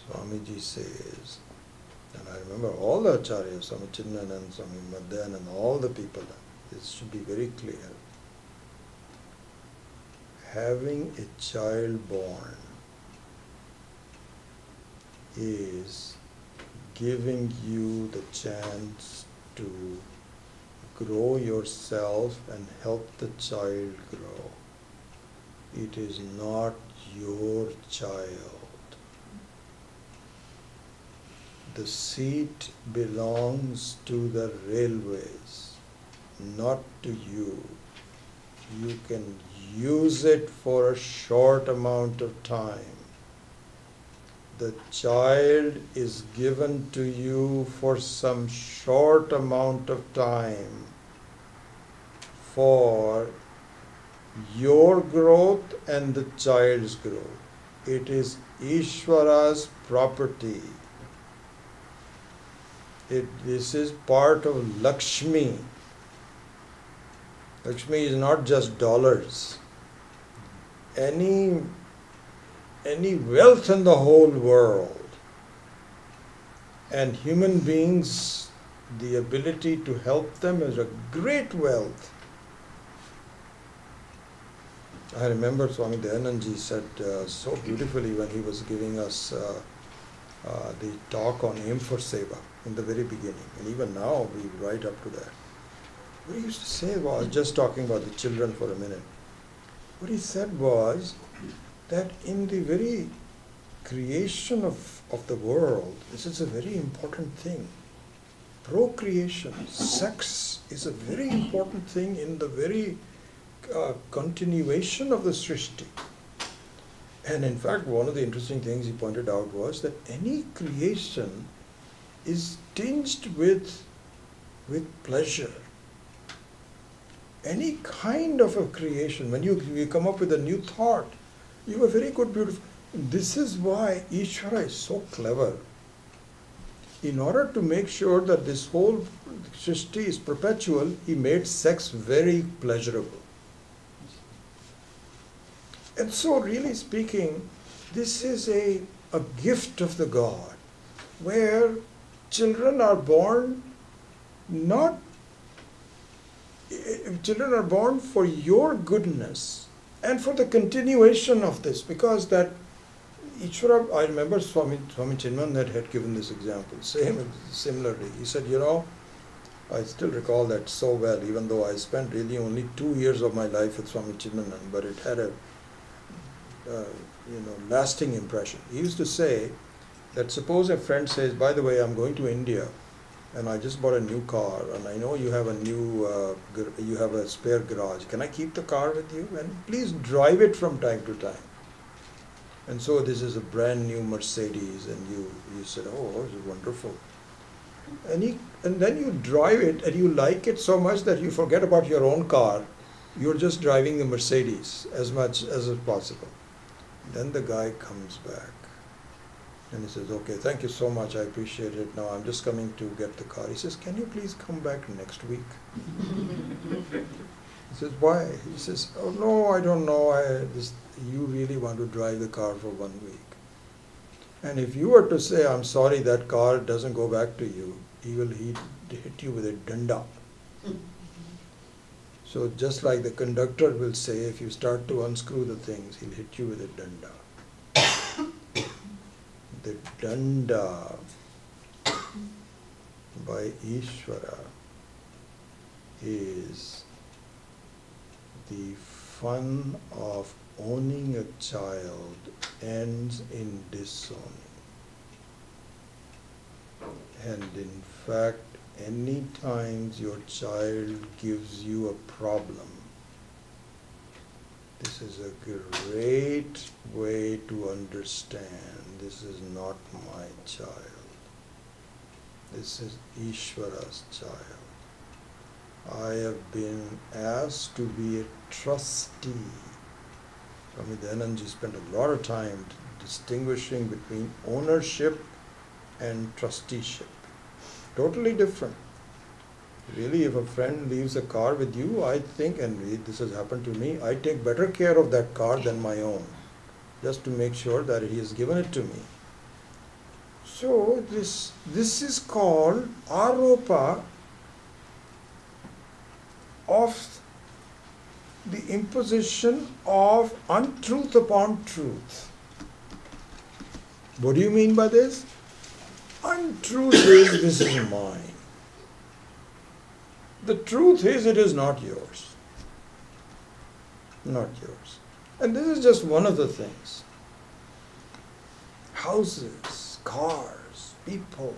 Swamiji says, and I remember all the acharyas, Swami Chinmanand, Swami Madhyan, and all the people, this should be very clear. Having a child born is giving you the chance to grow yourself and help the child grow. It is not your child. The seat belongs to the railways, not to you. You can use it for a short amount of time. The child is given to you for some short amount of time for your growth and the child's growth. It is Ishvara's property. This is part of Lakshmi. Lakshmi is not just dollars. Any wealth in the whole world and human beings, the ability to help them is a great wealth. I remember Swami Dayanandji said so beautifully when he was giving us the talk on aim for seva in the very beginning, and even now we right up to that. What he used to say was, just talking about the children for a minute, what he said was that in the very creation of the world, this is a very important thing. Procreation, sex is a very important thing in the very continuation of the Srishti. And in fact, one of the interesting things he pointed out was that any creation is tinged with pleasure. Any kind of a creation, when you come up with a new thought, you have a very good, beautiful. This is why Ishvara is so clever. In order to make sure that this whole Srishti is perpetual, he made sex very pleasurable. And so, really speaking, this is a gift of the God, where children are born for your goodness and for the continuation of this, because that Ishvara, I remember Swami Chinmanand had given this example, similarly. He said, I still recall that so well, even though I spent really only 2 years of my life with Swami Chinmanand, but it had a lasting impression. He used to say that suppose a friend says, by the way, I'm going to India and I just bought a new car and I know you have you have a spare garage. Can I keep the car with you? And please drive it from time to time. And so this is a brand new Mercedes, and you said, oh, this is wonderful. And then you drive it and you like it so much that you forget about your own car. You're just driving the Mercedes as much as is possible. Then the guy comes back and he says, okay, thank you so much, I appreciate it. Now I'm just coming to get the car. He says, can you please come back next week? He says, why? He says, oh no, I don't know. You really want to drive the car for 1 week. And if you were to say, I'm sorry, that car doesn't go back to you, he will hit you with a danda. So just like the conductor will say, if you start to unscrew the things, he'll hit you with a danda. The danda by Ishvara is the fun of owning a child ends in disowning. And in fact, any times your child gives you a problem, this is a great way to understand this is not my child. This is Ishvara's child. I have been asked to be a trustee. Swami Dayanandaji spent a lot of time distinguishing between ownership and trusteeship. Totally different. Really, if a friend leaves a car with you, I think, and this has happened to me, I take better care of that car than my own, just to make sure that he has given it to me. So this is called aropa of the imposition of untruth upon truth. What do you mean by this? Untruth is, this is mine. The truth is, it is not yours. Not yours. And this is just one of the things. Houses, cars, people,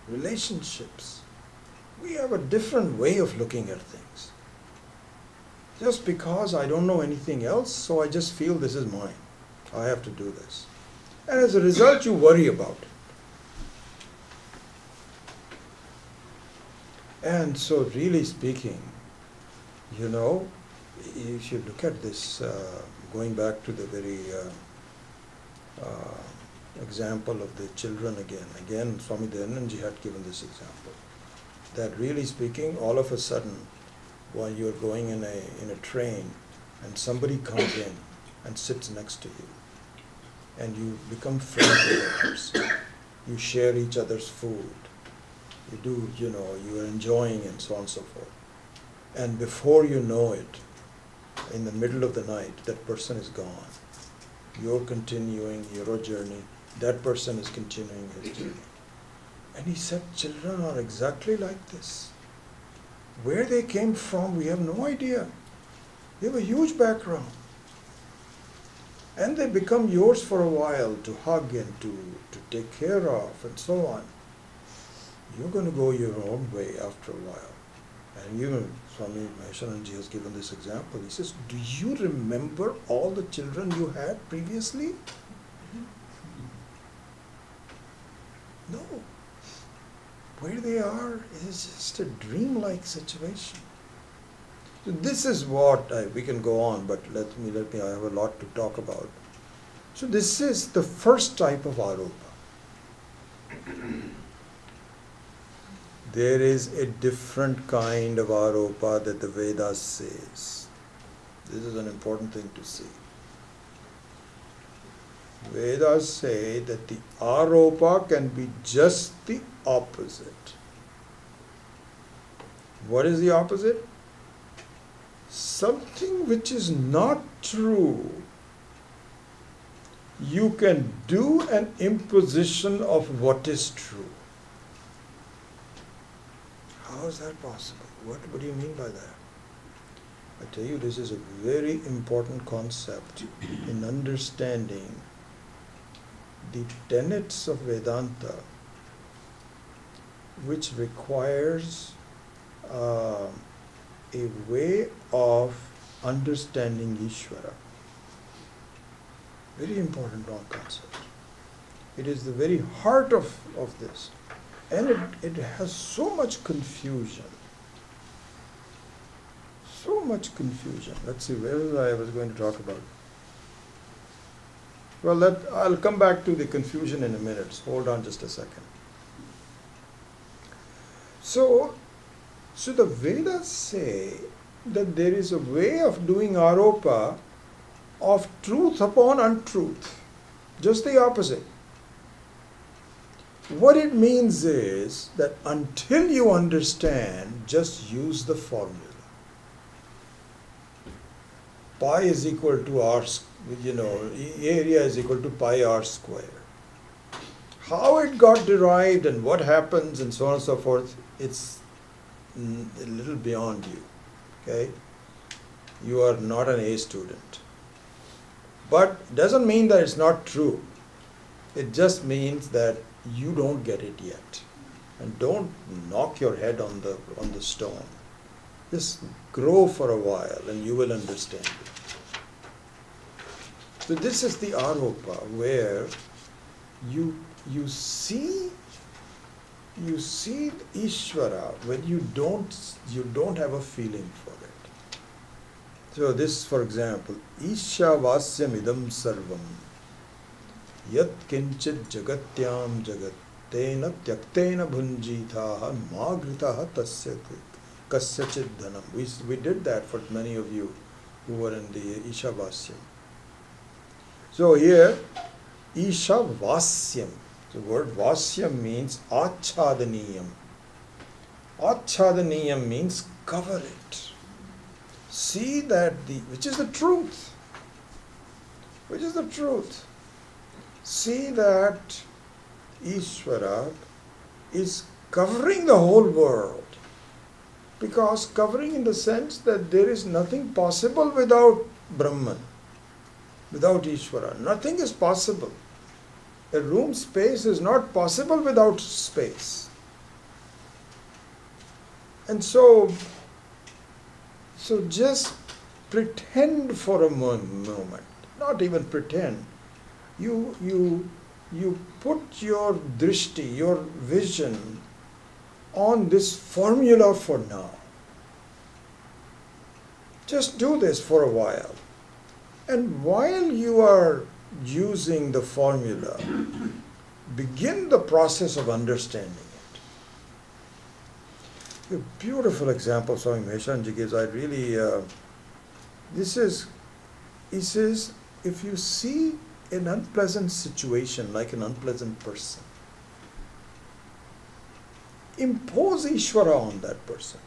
relationships. We have a different way of looking at things. Just because I don't know anything else, so I just feel this is mine. I have to do this. And as a result, you worry about it. And so really speaking, if you look at this, going back to the very example of the children again, Swami Dayanandaji had given this example, that really speaking, all of a sudden, while you're going in a train and somebody comes in and sits next to you, and you become friends with that person, you share each other's food, you are enjoying and so on and so forth. And before you know it, in the middle of the night, that person is gone. You're continuing your journey, that person is continuing his journey. And he said, children are exactly like this. Where they came from, we have no idea. They have a huge background. And they become yours for a while to hug and to take care of and so on. You're going to go your own way after a while. And even Swami Maheshananji has given this example. He says, do you remember all the children you had previously? No. Where they are is just a dreamlike situation. So this is what, we can go on, but let me, I have a lot to talk about. So this is the first type of aropa. There is a different kind of aropa that the Vedas says. This is an important thing to see. Vedas say that the aropa can be just the opposite. What is the opposite? Something which is not true. You can do an imposition of what is true. How is that possible? What do you mean by that? I tell you, this is a very important concept in understanding the tenets of Vedanta, which requires a way of understanding Ishvara. Very important wrong concept. It is the very heart of this. And it has so much confusion. So much confusion. Let's see, where was I was going to talk about? Well, I'll come back to the confusion in a minute. So hold on just a second. So the Vedas say that there is a way of doing aropa of truth upon untruth. Just the opposite. What it means is that until you understand, just use the formula. Pi is equal to r, area is equal to pi r square. How it got derived and what happens and so on and so forth, it's a little beyond you. Okay? You are not an A student. But it doesn't mean that it's not true. It just means that you don't get it yet. And don't knock your head on the stone. Just grow for a while and you will understand it. So this is the aropa where you see Ishvara when you don't have a feeling for it. So this, for example, Ishyavasyam idam sarvam yat kinchit jagatyam jagattena tyaktena bhunjitaha magritaha tasya kasyachit dhanam. We did that for many of you who were in the Ishyavasyam. So here, Ishyavasyam. The word vasyam means achhadaniyam. Achhadaniyam means cover it. See that which is the truth. Which is the truth. See that Ishvara is covering the whole world. Because covering in the sense that there is nothing possible without Brahman, without Ishvara. Nothing is possible. A room space is not possible without space. And so just pretend for a moment, not even pretend. You put your drishti, your vision on this formula for now. Just do this for a while. And while you are using the formula, begin the process of understanding it. A beautiful example Swami Maheshanji gives. He says, if you see an unpleasant situation like an unpleasant person, impose Ishvara on that person.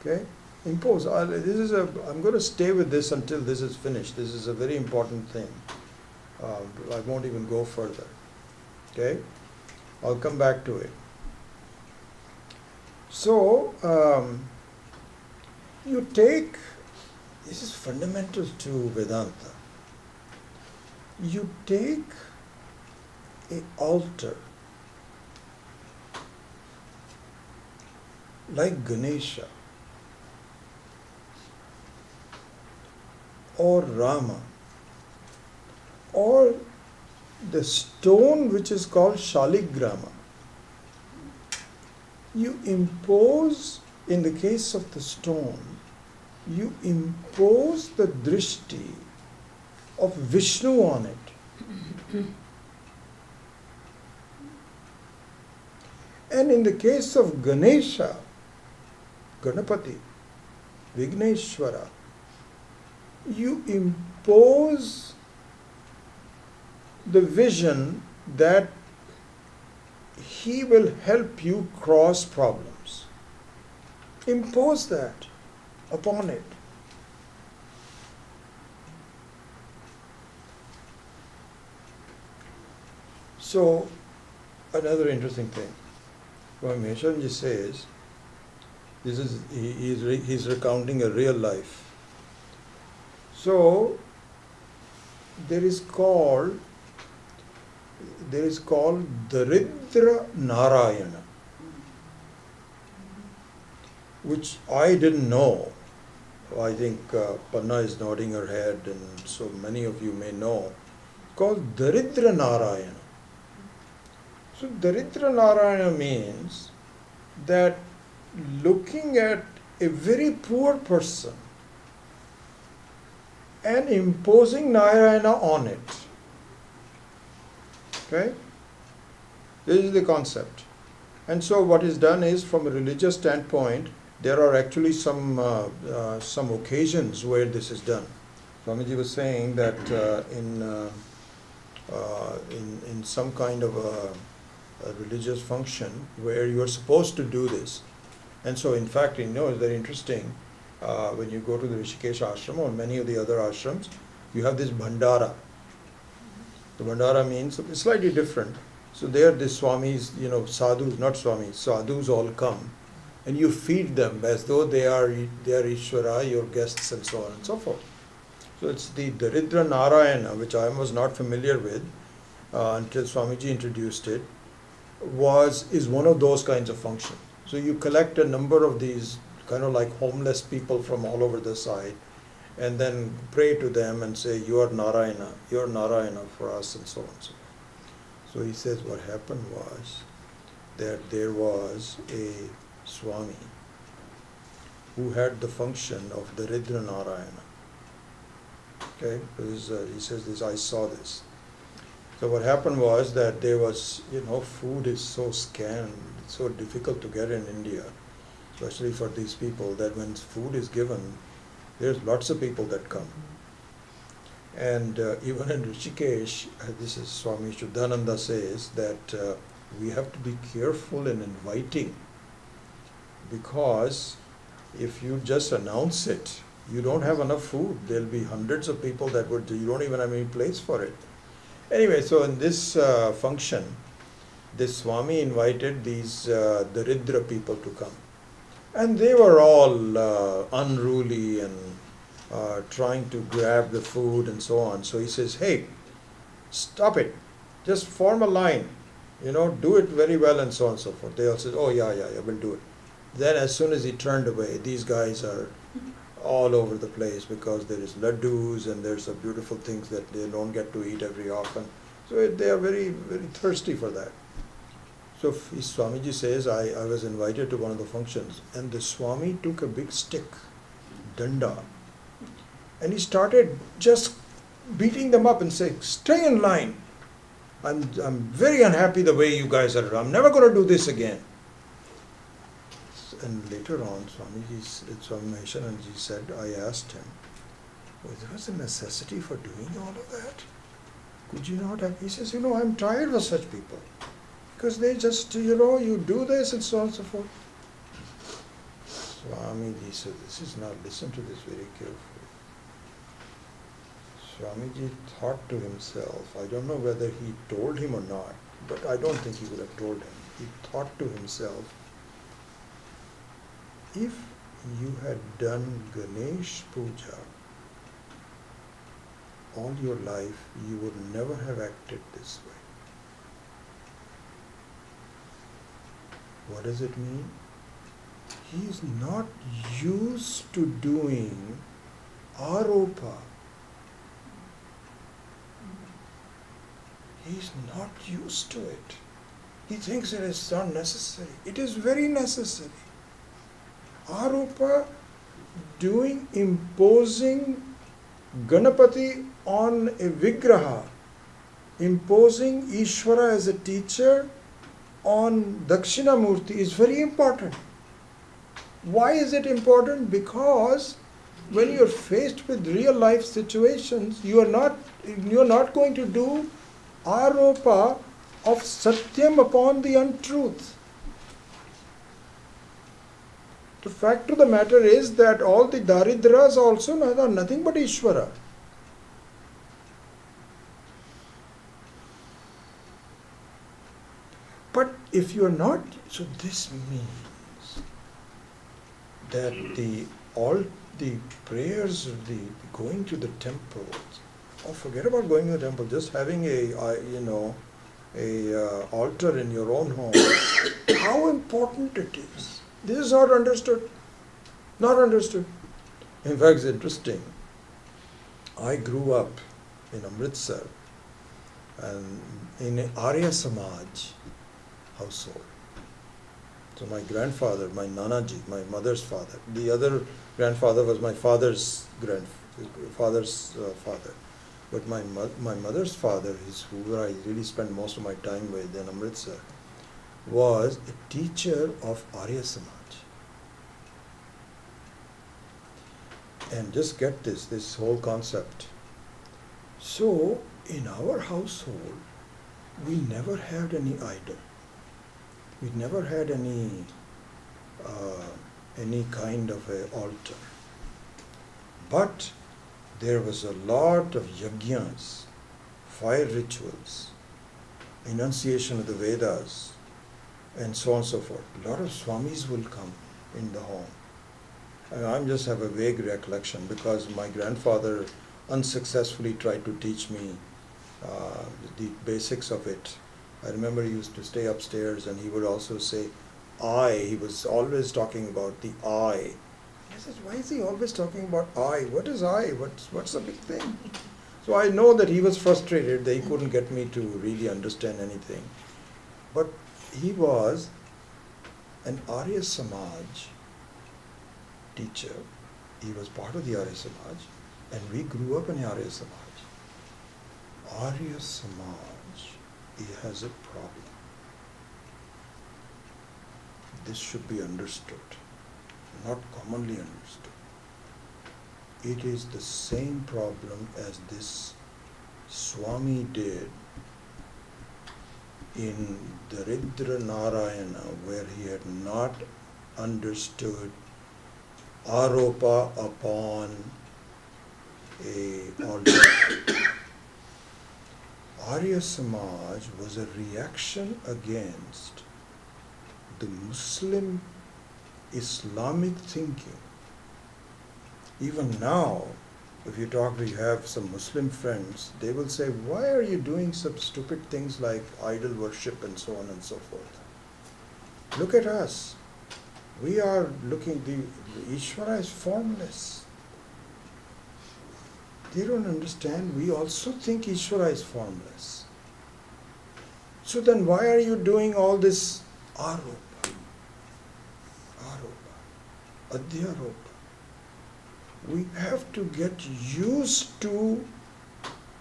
Okay? Impose. I'm going to stay with this until this is finished. This is a very important thing. I won't even go further. Okay? I'll come back to it. So, you take, this is fundamental to Vedanta. You take an altar like Ganesha or Rama or the stone which is called Shaligrama. You impose, in the case of the stone, you impose the drishti of Vishnu on it. And in the case of Ganesha, Ganapati, Vigneshwara, you impose the vision that he will help you cross problems. Impose that upon it. So, another interesting thing. Swami Maheshanji says, he's recounting a real life. So, there is called Daridra Narayana, which I didn't know. I think Panna is nodding her head, and so many of you may know, called Daridra Narayana. So Daridra Narayana means that looking at a very poor person and imposing Narayana on it. Okay? This is the concept. And so what is done is, from a religious standpoint, there are actually some occasions where this is done. Swamiji was saying that in some kind of a religious function where you are supposed to do this. And so in fact, it's very interesting, when you go to the Rishikesh ashram or many of the other ashrams, you have this bhandara. The bhandara means it's slightly different. So there the swamis, sadhus, not swamis, sadhus all come, and you feed them as though they are Ishvara, your guests, and so on and so forth. So it's the Daridra Narayana, which I was not familiar with until Swamiji introduced it, is one of those kinds of functions. So you collect a number of these kind of like homeless people from all over the side, and then pray to them and say, you are Narayana for us, and so on and so forth. So he says what happened was that there was a Swami who had the function of Daridra Narayana. Okay, he says this, I saw this. So what happened was that there was, food is so scant, it's so difficult to get in India, especially for these people, that when food is given, there's lots of people that come. And even in Rishikesh, this is Swami Shuddhananda says that we have to be careful in inviting, because if you just announce it, you don't have enough food. There'll be hundreds of people you don't even have any place for it. Anyway, so in this function, this Swami invited these Daridra people to come. And they were all unruly and trying to grab the food and so on. So he says, hey, stop it. Just form a line. Do it very well and so on and so forth. They all said, oh yeah, we'll do it. Then as soon as he turned away, these guys are all over the place because there is laddus and there's some beautiful things that they don't get to eat every often. So they are very, very thirsty for that. So Swamiji says, I was invited to one of the functions, and the Swami took a big stick, danda, and he started just beating them up and saying, stay in line. I'm very unhappy the way you guys are. I'm never going to do this again. And later on, Swami Maheshananji said, I asked him, well, there was a necessity for doing all of that? Could you not have? He says, I'm tired of such people. Because they just, you do this and so on and so forth. Swamiji said, listen to this very carefully. Swamiji thought to himself, I don't know whether he told him or not, but I don't think he would have told him. He thought to himself, if you had done Ganesh Puja all your life, you would never have acted this way. What does it mean? He is not used to doing aropa. He is not used to it. He thinks it is unnecessary. It is very necessary. Aropa, imposing Ganapati on a Vigraha, imposing Ishvara as a teacher on Dakshinamurti is very important. Why is it important? Because when you are faced with real life situations, you are not going to do aropa of satyam upon the untruth. The fact of the matter is that all the Daridras also are nothing but Ishvara. But if you are not, so this means that all the prayers of the going to the temple, forget about going to the temple, just having a altar in your own home, how important it is. This is not understood. Not understood. In fact, it's interesting. I grew up in Amritsar and in an Arya Samaj household. So my grandfather, my Nanaji, my mother's father, the other grandfather was my father's father. But my mother's father, who I really spent most of my time with in Amritsar, was a teacher of Arya Samaj. And just get this whole concept. So, in our household, we never had any idol. We never had any kind of a altar. But there was a lot of yajnas, fire rituals, enunciation of the Vedas, and so on and so forth. A lot of swamis will come in the home. And I just have a vague recollection because my grandfather unsuccessfully tried to teach me the basics of it. I remember he used to stay upstairs and he would also say, I. He was always talking about the I. I said, why is he always talking about I? What is I? What's the big thing? So I know that he was frustrated that he couldn't get me to really understand anything. But he was an Arya Samaj teacher. He was part of the Arya Samaj and we grew up in Arya Samaj. Arya Samaj, he has a problem. This should be understood, not commonly understood. It is the same problem as this Swami did in Daridra Narayana, where he had not understood aropa upon a altar. Arya Samaj was a reaction against the Muslim Islamic thinking. Even now, if you have some Muslim friends, they will say, why are you doing some stupid things like idol worship and so on and so forth? Look at us. We are looking, the Ishvara is formless. They don't understand, we also think Ishvara is formless. So then why are you doing all this aropa, adhyaropa? We have to get used to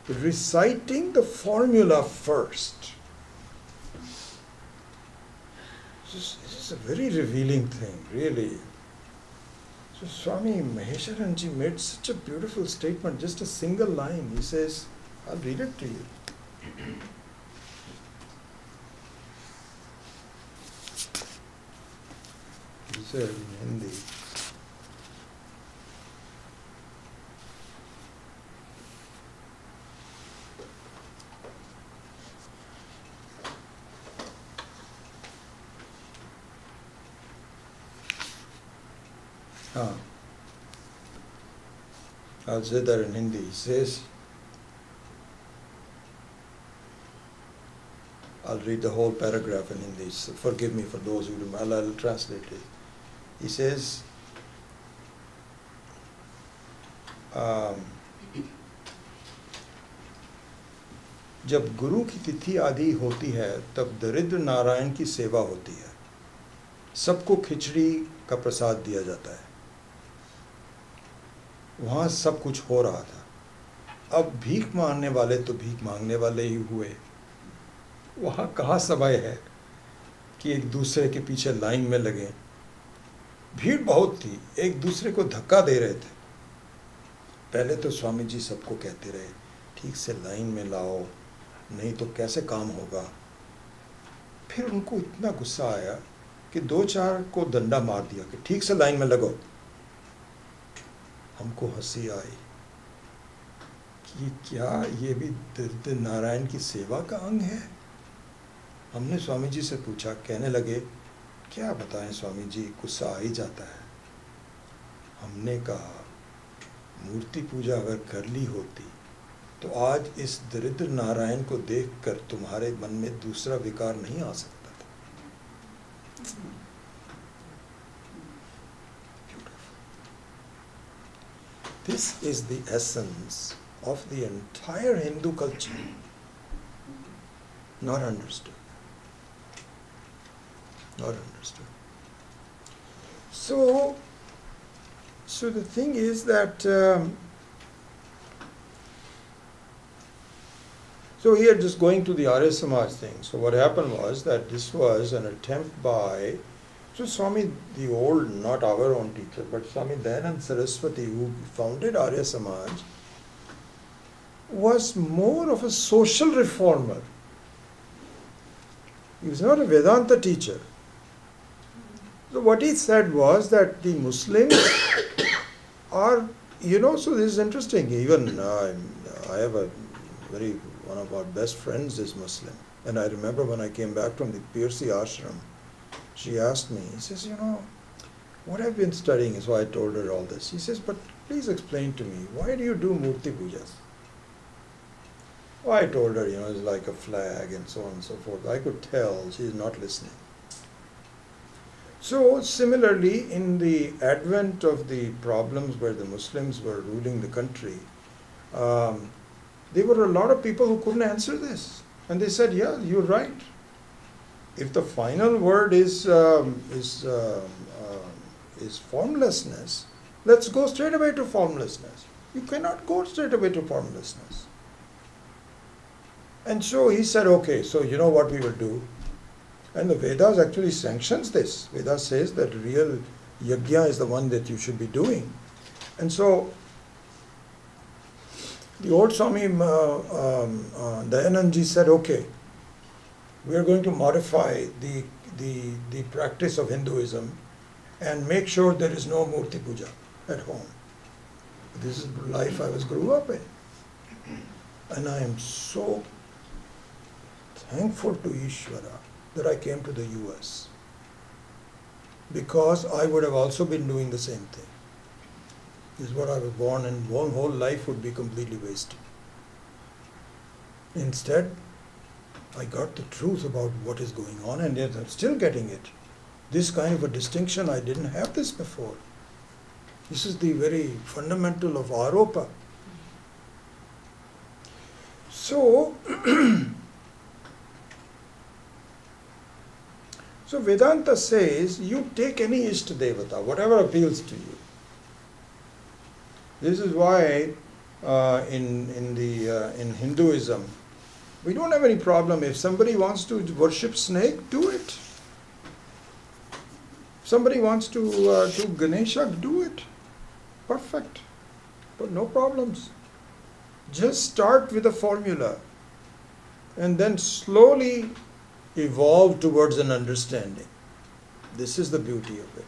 reciting the formula first. This is a very revealing thing, really. So Swami Mahesharanji made such a beautiful statement, just a single line. He says, I'll read it to you. He said in Hindi, I'll say that in Hindi. He says, I'll read the whole paragraph in Hindi. So forgive me for those who don't. I'll translate it. He says, जब गुरु की तिथि आदि होती है तब दरिद्र नारायण की सेवा होती है, सबको खिचड़ी का प्रसाद दिया जाता है। वहाँ सब कुछ हो रहा था। अब भीख मांगने वाले तो भीख मांगने वाले ही हुए। वहाँ कहाँ समय है कि एक दूसरे के पीछे लाइन में लगे। भीड़ बहुत थी, एक दूसरे को धक्का दे रहे थे। पहले तो स्वामी जी सबको कहते रहे, ठीक से लाइन में लाओ, नहीं तो कैसे काम होगा। फिर उनको इतना गुस्सा आया कि 2-4 को डंडा मार दिया कि ठीक से लाइन में लगो। हमको हंसी आई कि क्या ये भी दरिद्र नारायण की सेवा का अंग है। हमने स्वामी जी से पूछा, कहने लगे क्या बताएं स्वामी जी, गुस्सा आ ही जाता है। हमने कहा मूर्ति पूजा अगर कर ली होती तो आज इस दरिद्र नारायण को देखकर तुम्हारे मन में दूसरा विकार नहीं आ सकता था। This is the essence of the entire Hindu culture. Not understood. Not understood. So the thing is that, so here just going to the Arya Samaj thing. So what happened was that this was an attempt by, so Swami, the old, not our own teacher, but Swami Dayanand Saraswati, who founded Arya Samaj, was more of a social reformer. He was not a Vedanta teacher. So what he said was that the Muslims are, so this is interesting. Even I have one of our best friends is Muslim. And I remember when I came back from the Pirsi ashram, she asked me, he says, what I've been studying is why I told her all this. He says, but please explain to me, why do you do Murti Pujas? Well, I told her, it's like a flag and so on and so forth. I could tell she's not listening. So similarly, in the advent of the problems where the Muslims were ruling the country, there were a lot of people who couldn't answer this. And they said, yeah, you're right. If the final word is formlessness, let's go straight away to formlessness. You cannot go straight away to formlessness. And so he said, okay, so you know what we will do? And the Vedas actually sanctions this. Vedas says that real yajna is the one that you should be doing. And so the old Swami Dayanandji said, okay, we are going to modify the practice of Hinduism and make sure there is no Murti Puja at home. This is the life I grew up in. And I am so thankful to Ishvara that I came to the US, because I would have also been doing the same thing. This is what I was born, and one whole life would be completely wasted. Instead, I got the truth about what is going on, and yet I'm still getting it. This kind of a distinction, I didn't have this before. This is the very fundamental of Aropa. So, so Vedanta says, you take any Ishta Devata, whatever appeals to you. This is why in Hinduism, we don't have any problem. If somebody wants to worship snake, do it. If somebody wants to do Ganesha, do it. Perfect. But no problems. Just start with a formula and then slowly evolve towards an understanding. This is the beauty of it.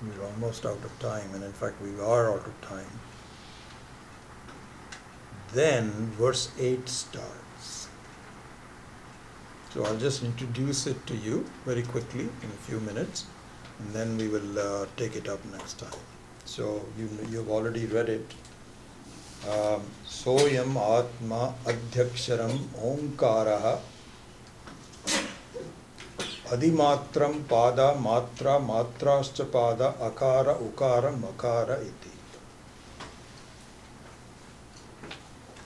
We're almost out of time, and in fact we are out of time. Then verse 8 starts. So I'll just introduce it to you very quickly in a few minutes, and then we will take it up next time. So you've already read it. Soyam Atma Adhyaksharam Omkaraha Adimatram Pada Matra Matrascha Pada Akara Ukara Makara iti.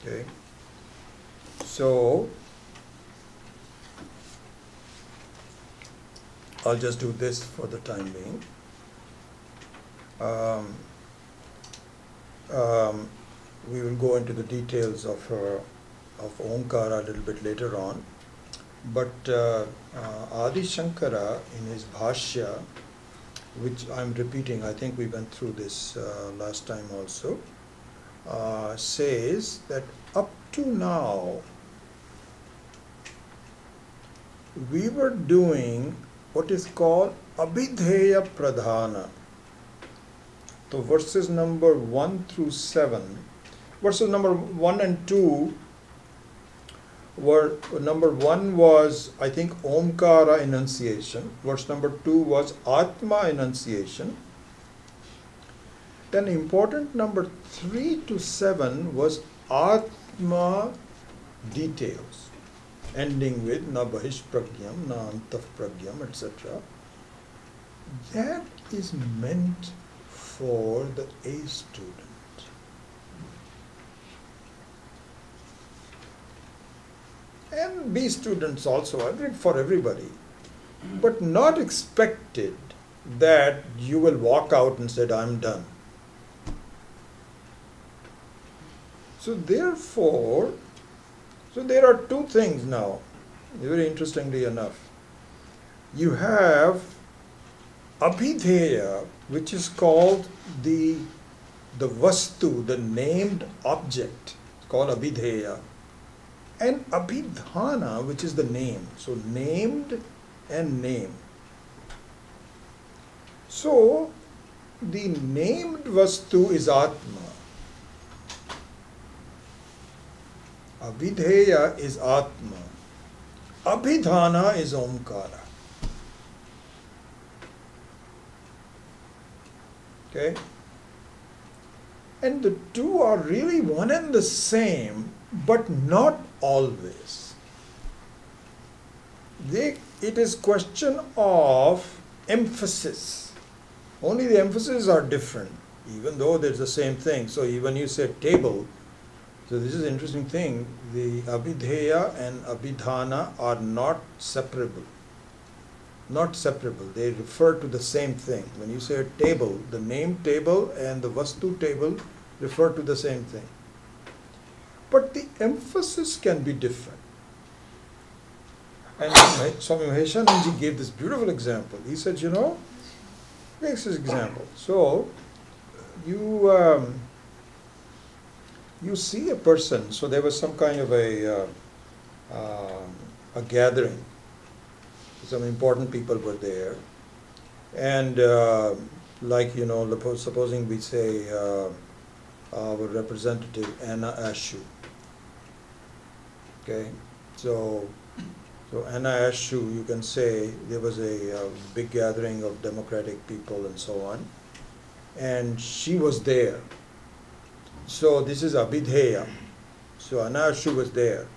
Okay. So I'll just do this for the time being. We will go into the details of Omkara a little bit later on. But Adi Shankara in his Bhashya, which I'm repeating, I think we went through this last time also, says that up to now we were doing what is called Abhidheya Pradhana. So verses number 1 through 7, verses number 1 and 2 were, number 1 was, I think, Omkara enunciation. Verse number 2 was Atma enunciation. Then important number 3 to 7 was Atma details. ending with na bahish pragyam, na antah pragyam, etc. That is meant for the A student. And B students also, for everybody. But not expected that you will walk out and say, I'm done. So therefore, there are two things now, very interestingly enough. You have abhidheya, which is called the vastu, the named object, it's called abhidheya, and abhidhana, which is the name. So named and name. So the named vastu is Atma. Abhidheya is Atma. Abhidhana is Omkara. Okay? And the two are really one and the same, but not always. It is question of emphasis. Only the emphases are different, even though there's the same thing. So when you say table, so this is an interesting thing. The abhidheya and abhidhana are not separable. Not separable. They refer to the same thing. When you say a table, the name table and the vastu table refer to the same thing. But the emphasis can be different. And Swami Maheshananji gave this beautiful example. He said, takes this example. So, you see a person, so there was some kind of a gathering. Some important people were there. And supposing we say our representative Anna Ashu. Okay, so Anna Ashu, you can say there was a big gathering of democratic people and so on, and she was there. So this is abhidheya. So Anna Ashu was there,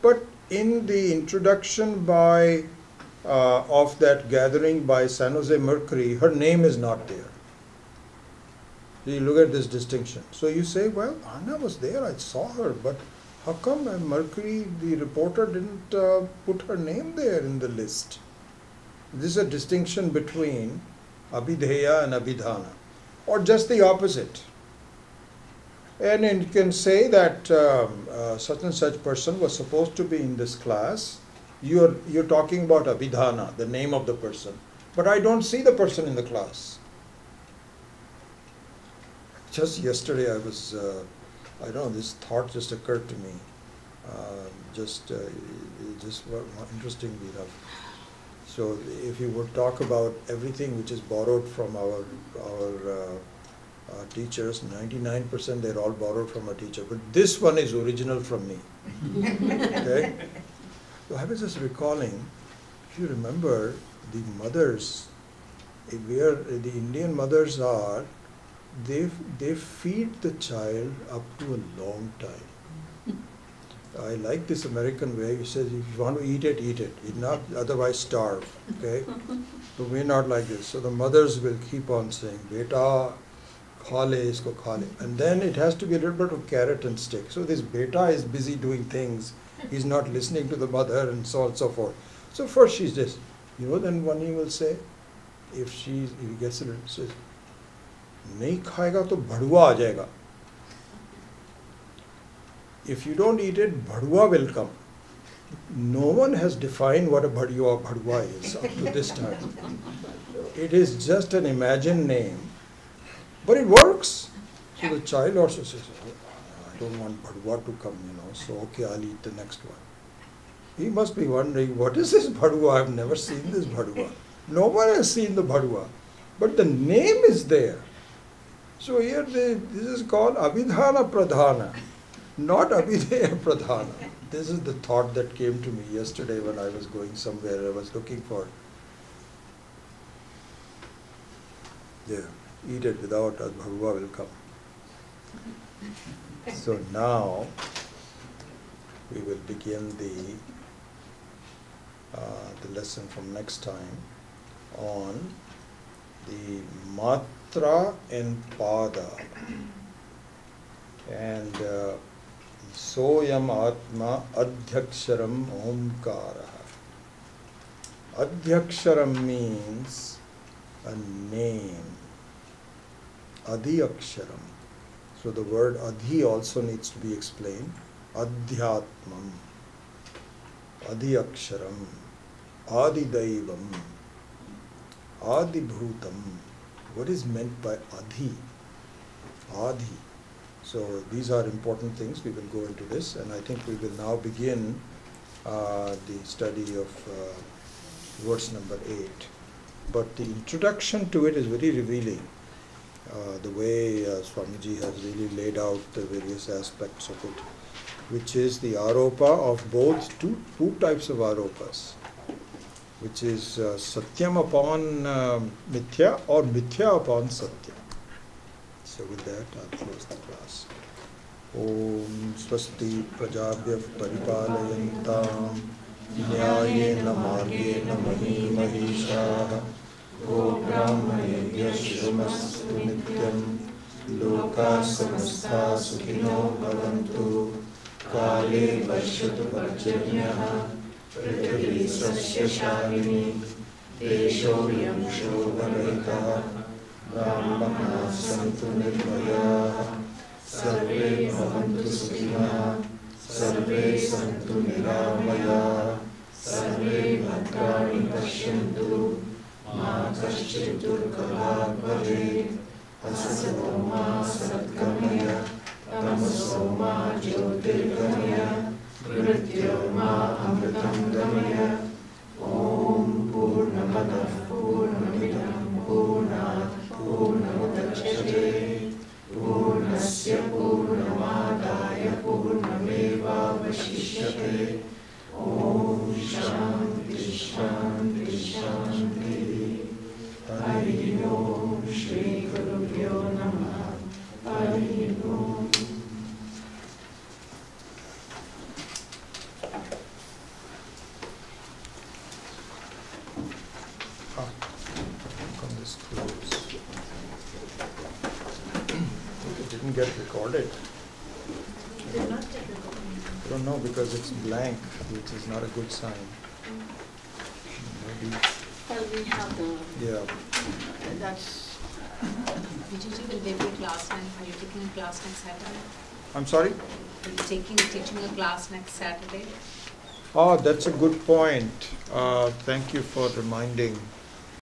but in the introduction of that gathering by San Jose Mercury, her name is not there. So you look at this distinction. So you say, well, Anna was there, I saw her, but how come Mercury, the reporter, didn't put her name there in the list? This is a distinction between abhidheya and abhidhana, or just the opposite. And you can say that such and such person was supposed to be in this class. You're talking about abhidhana, the name of the person, but I don't see the person in the class. Just yesterday I was, this thought just occurred to me, just interestingly enough. So if you would talk about everything which is borrowed from our teachers, 99% they're all borrowed from a teacher, but this one is original from me. Okay? So I was just recalling, if you remember, the mothers, where the Indian mothers are, they feed the child up to a long time. I like this American way. He says, if you want to eat it, eat it. If not, otherwise starve. Okay? So we're not like this. So the mothers will keep on saying, Beta, kha le, isko kha le. And then it has to be a little bit of carrot and stick. So this beta is busy doing things. He's not listening to the mother and so on and so forth. So first she's this. Then one he will say, if he gets it, says, नहीं खाएगा तो भड़ुआ आ जाएगा. If you don't eat it, bhadua will come. No one has defined what a bhadua is up to this time. It is just an imagined name, but it works. So the child also says, I don't want bhadua to come, so okay, I'll eat the next one. He must be wondering, what is this bhadua? I've never seen this bhadua. No one has seen the bhadua, but the name is there. So here this is called abhidhana pradhana, not abhidheya pradhana. This is the thought that came to me yesterday when I was going somewhere. I was looking for, eat it without a bhadua will come. So now we will begin the the lesson from next time on the matra and pada. And soyam atma adhyaksharam omkara. Adhyaksharam means a name. Adhyaksharam. So the word adhi also needs to be explained. Adhyatmam, Adhyaksharam, Adidaivam, Adibhutam. What is meant by adhi? Adi. So these are important things. We will go into this, and I think we will now begin the study of verse number 8. But the introduction to it is very revealing. The way Swamiji has really laid out the various aspects of it, which is the aropa of both two types of aropas, which is satyam upon mithya or mithya upon satya. So with that, I'll close the class. Om swasti prajabhyav paripalayantam nyayena margena mahi mahishaha Brahmanebhya shrimastu nityam loka samastha sukhino bhavantu kale vashyatu parjanyaha prithvi sasya shalini desho yamsho varitaha brahmana santu nirmayaha sarve bhavantu sukhinaha sarve santu niramayaha sarve bhadrani pashyantu Ma kaschit durgabhat bhavet asato ma satgamaya tamaso ma jyotirgamaya mrityo ma amritam gamaya Om Purnamadav Purnamidam Purnat Purnamudachyate Purnasya Purnamadaya Purnameva Vashishyate Om Shanti Shanti Shanti Hari Om Shri Gurubhyo Namaha Hari Om. Come this close. It didn't get recorded. Did not get recorded. I don't know, because it's blank, which is not a good sign. Maybe. Well, we have the, Yeah. that's, Did you take a debut class next? Are you taking a class next Saturday? I'm sorry? Are you teaching a class next Saturday? Oh, that's a good point. Thank you for reminding.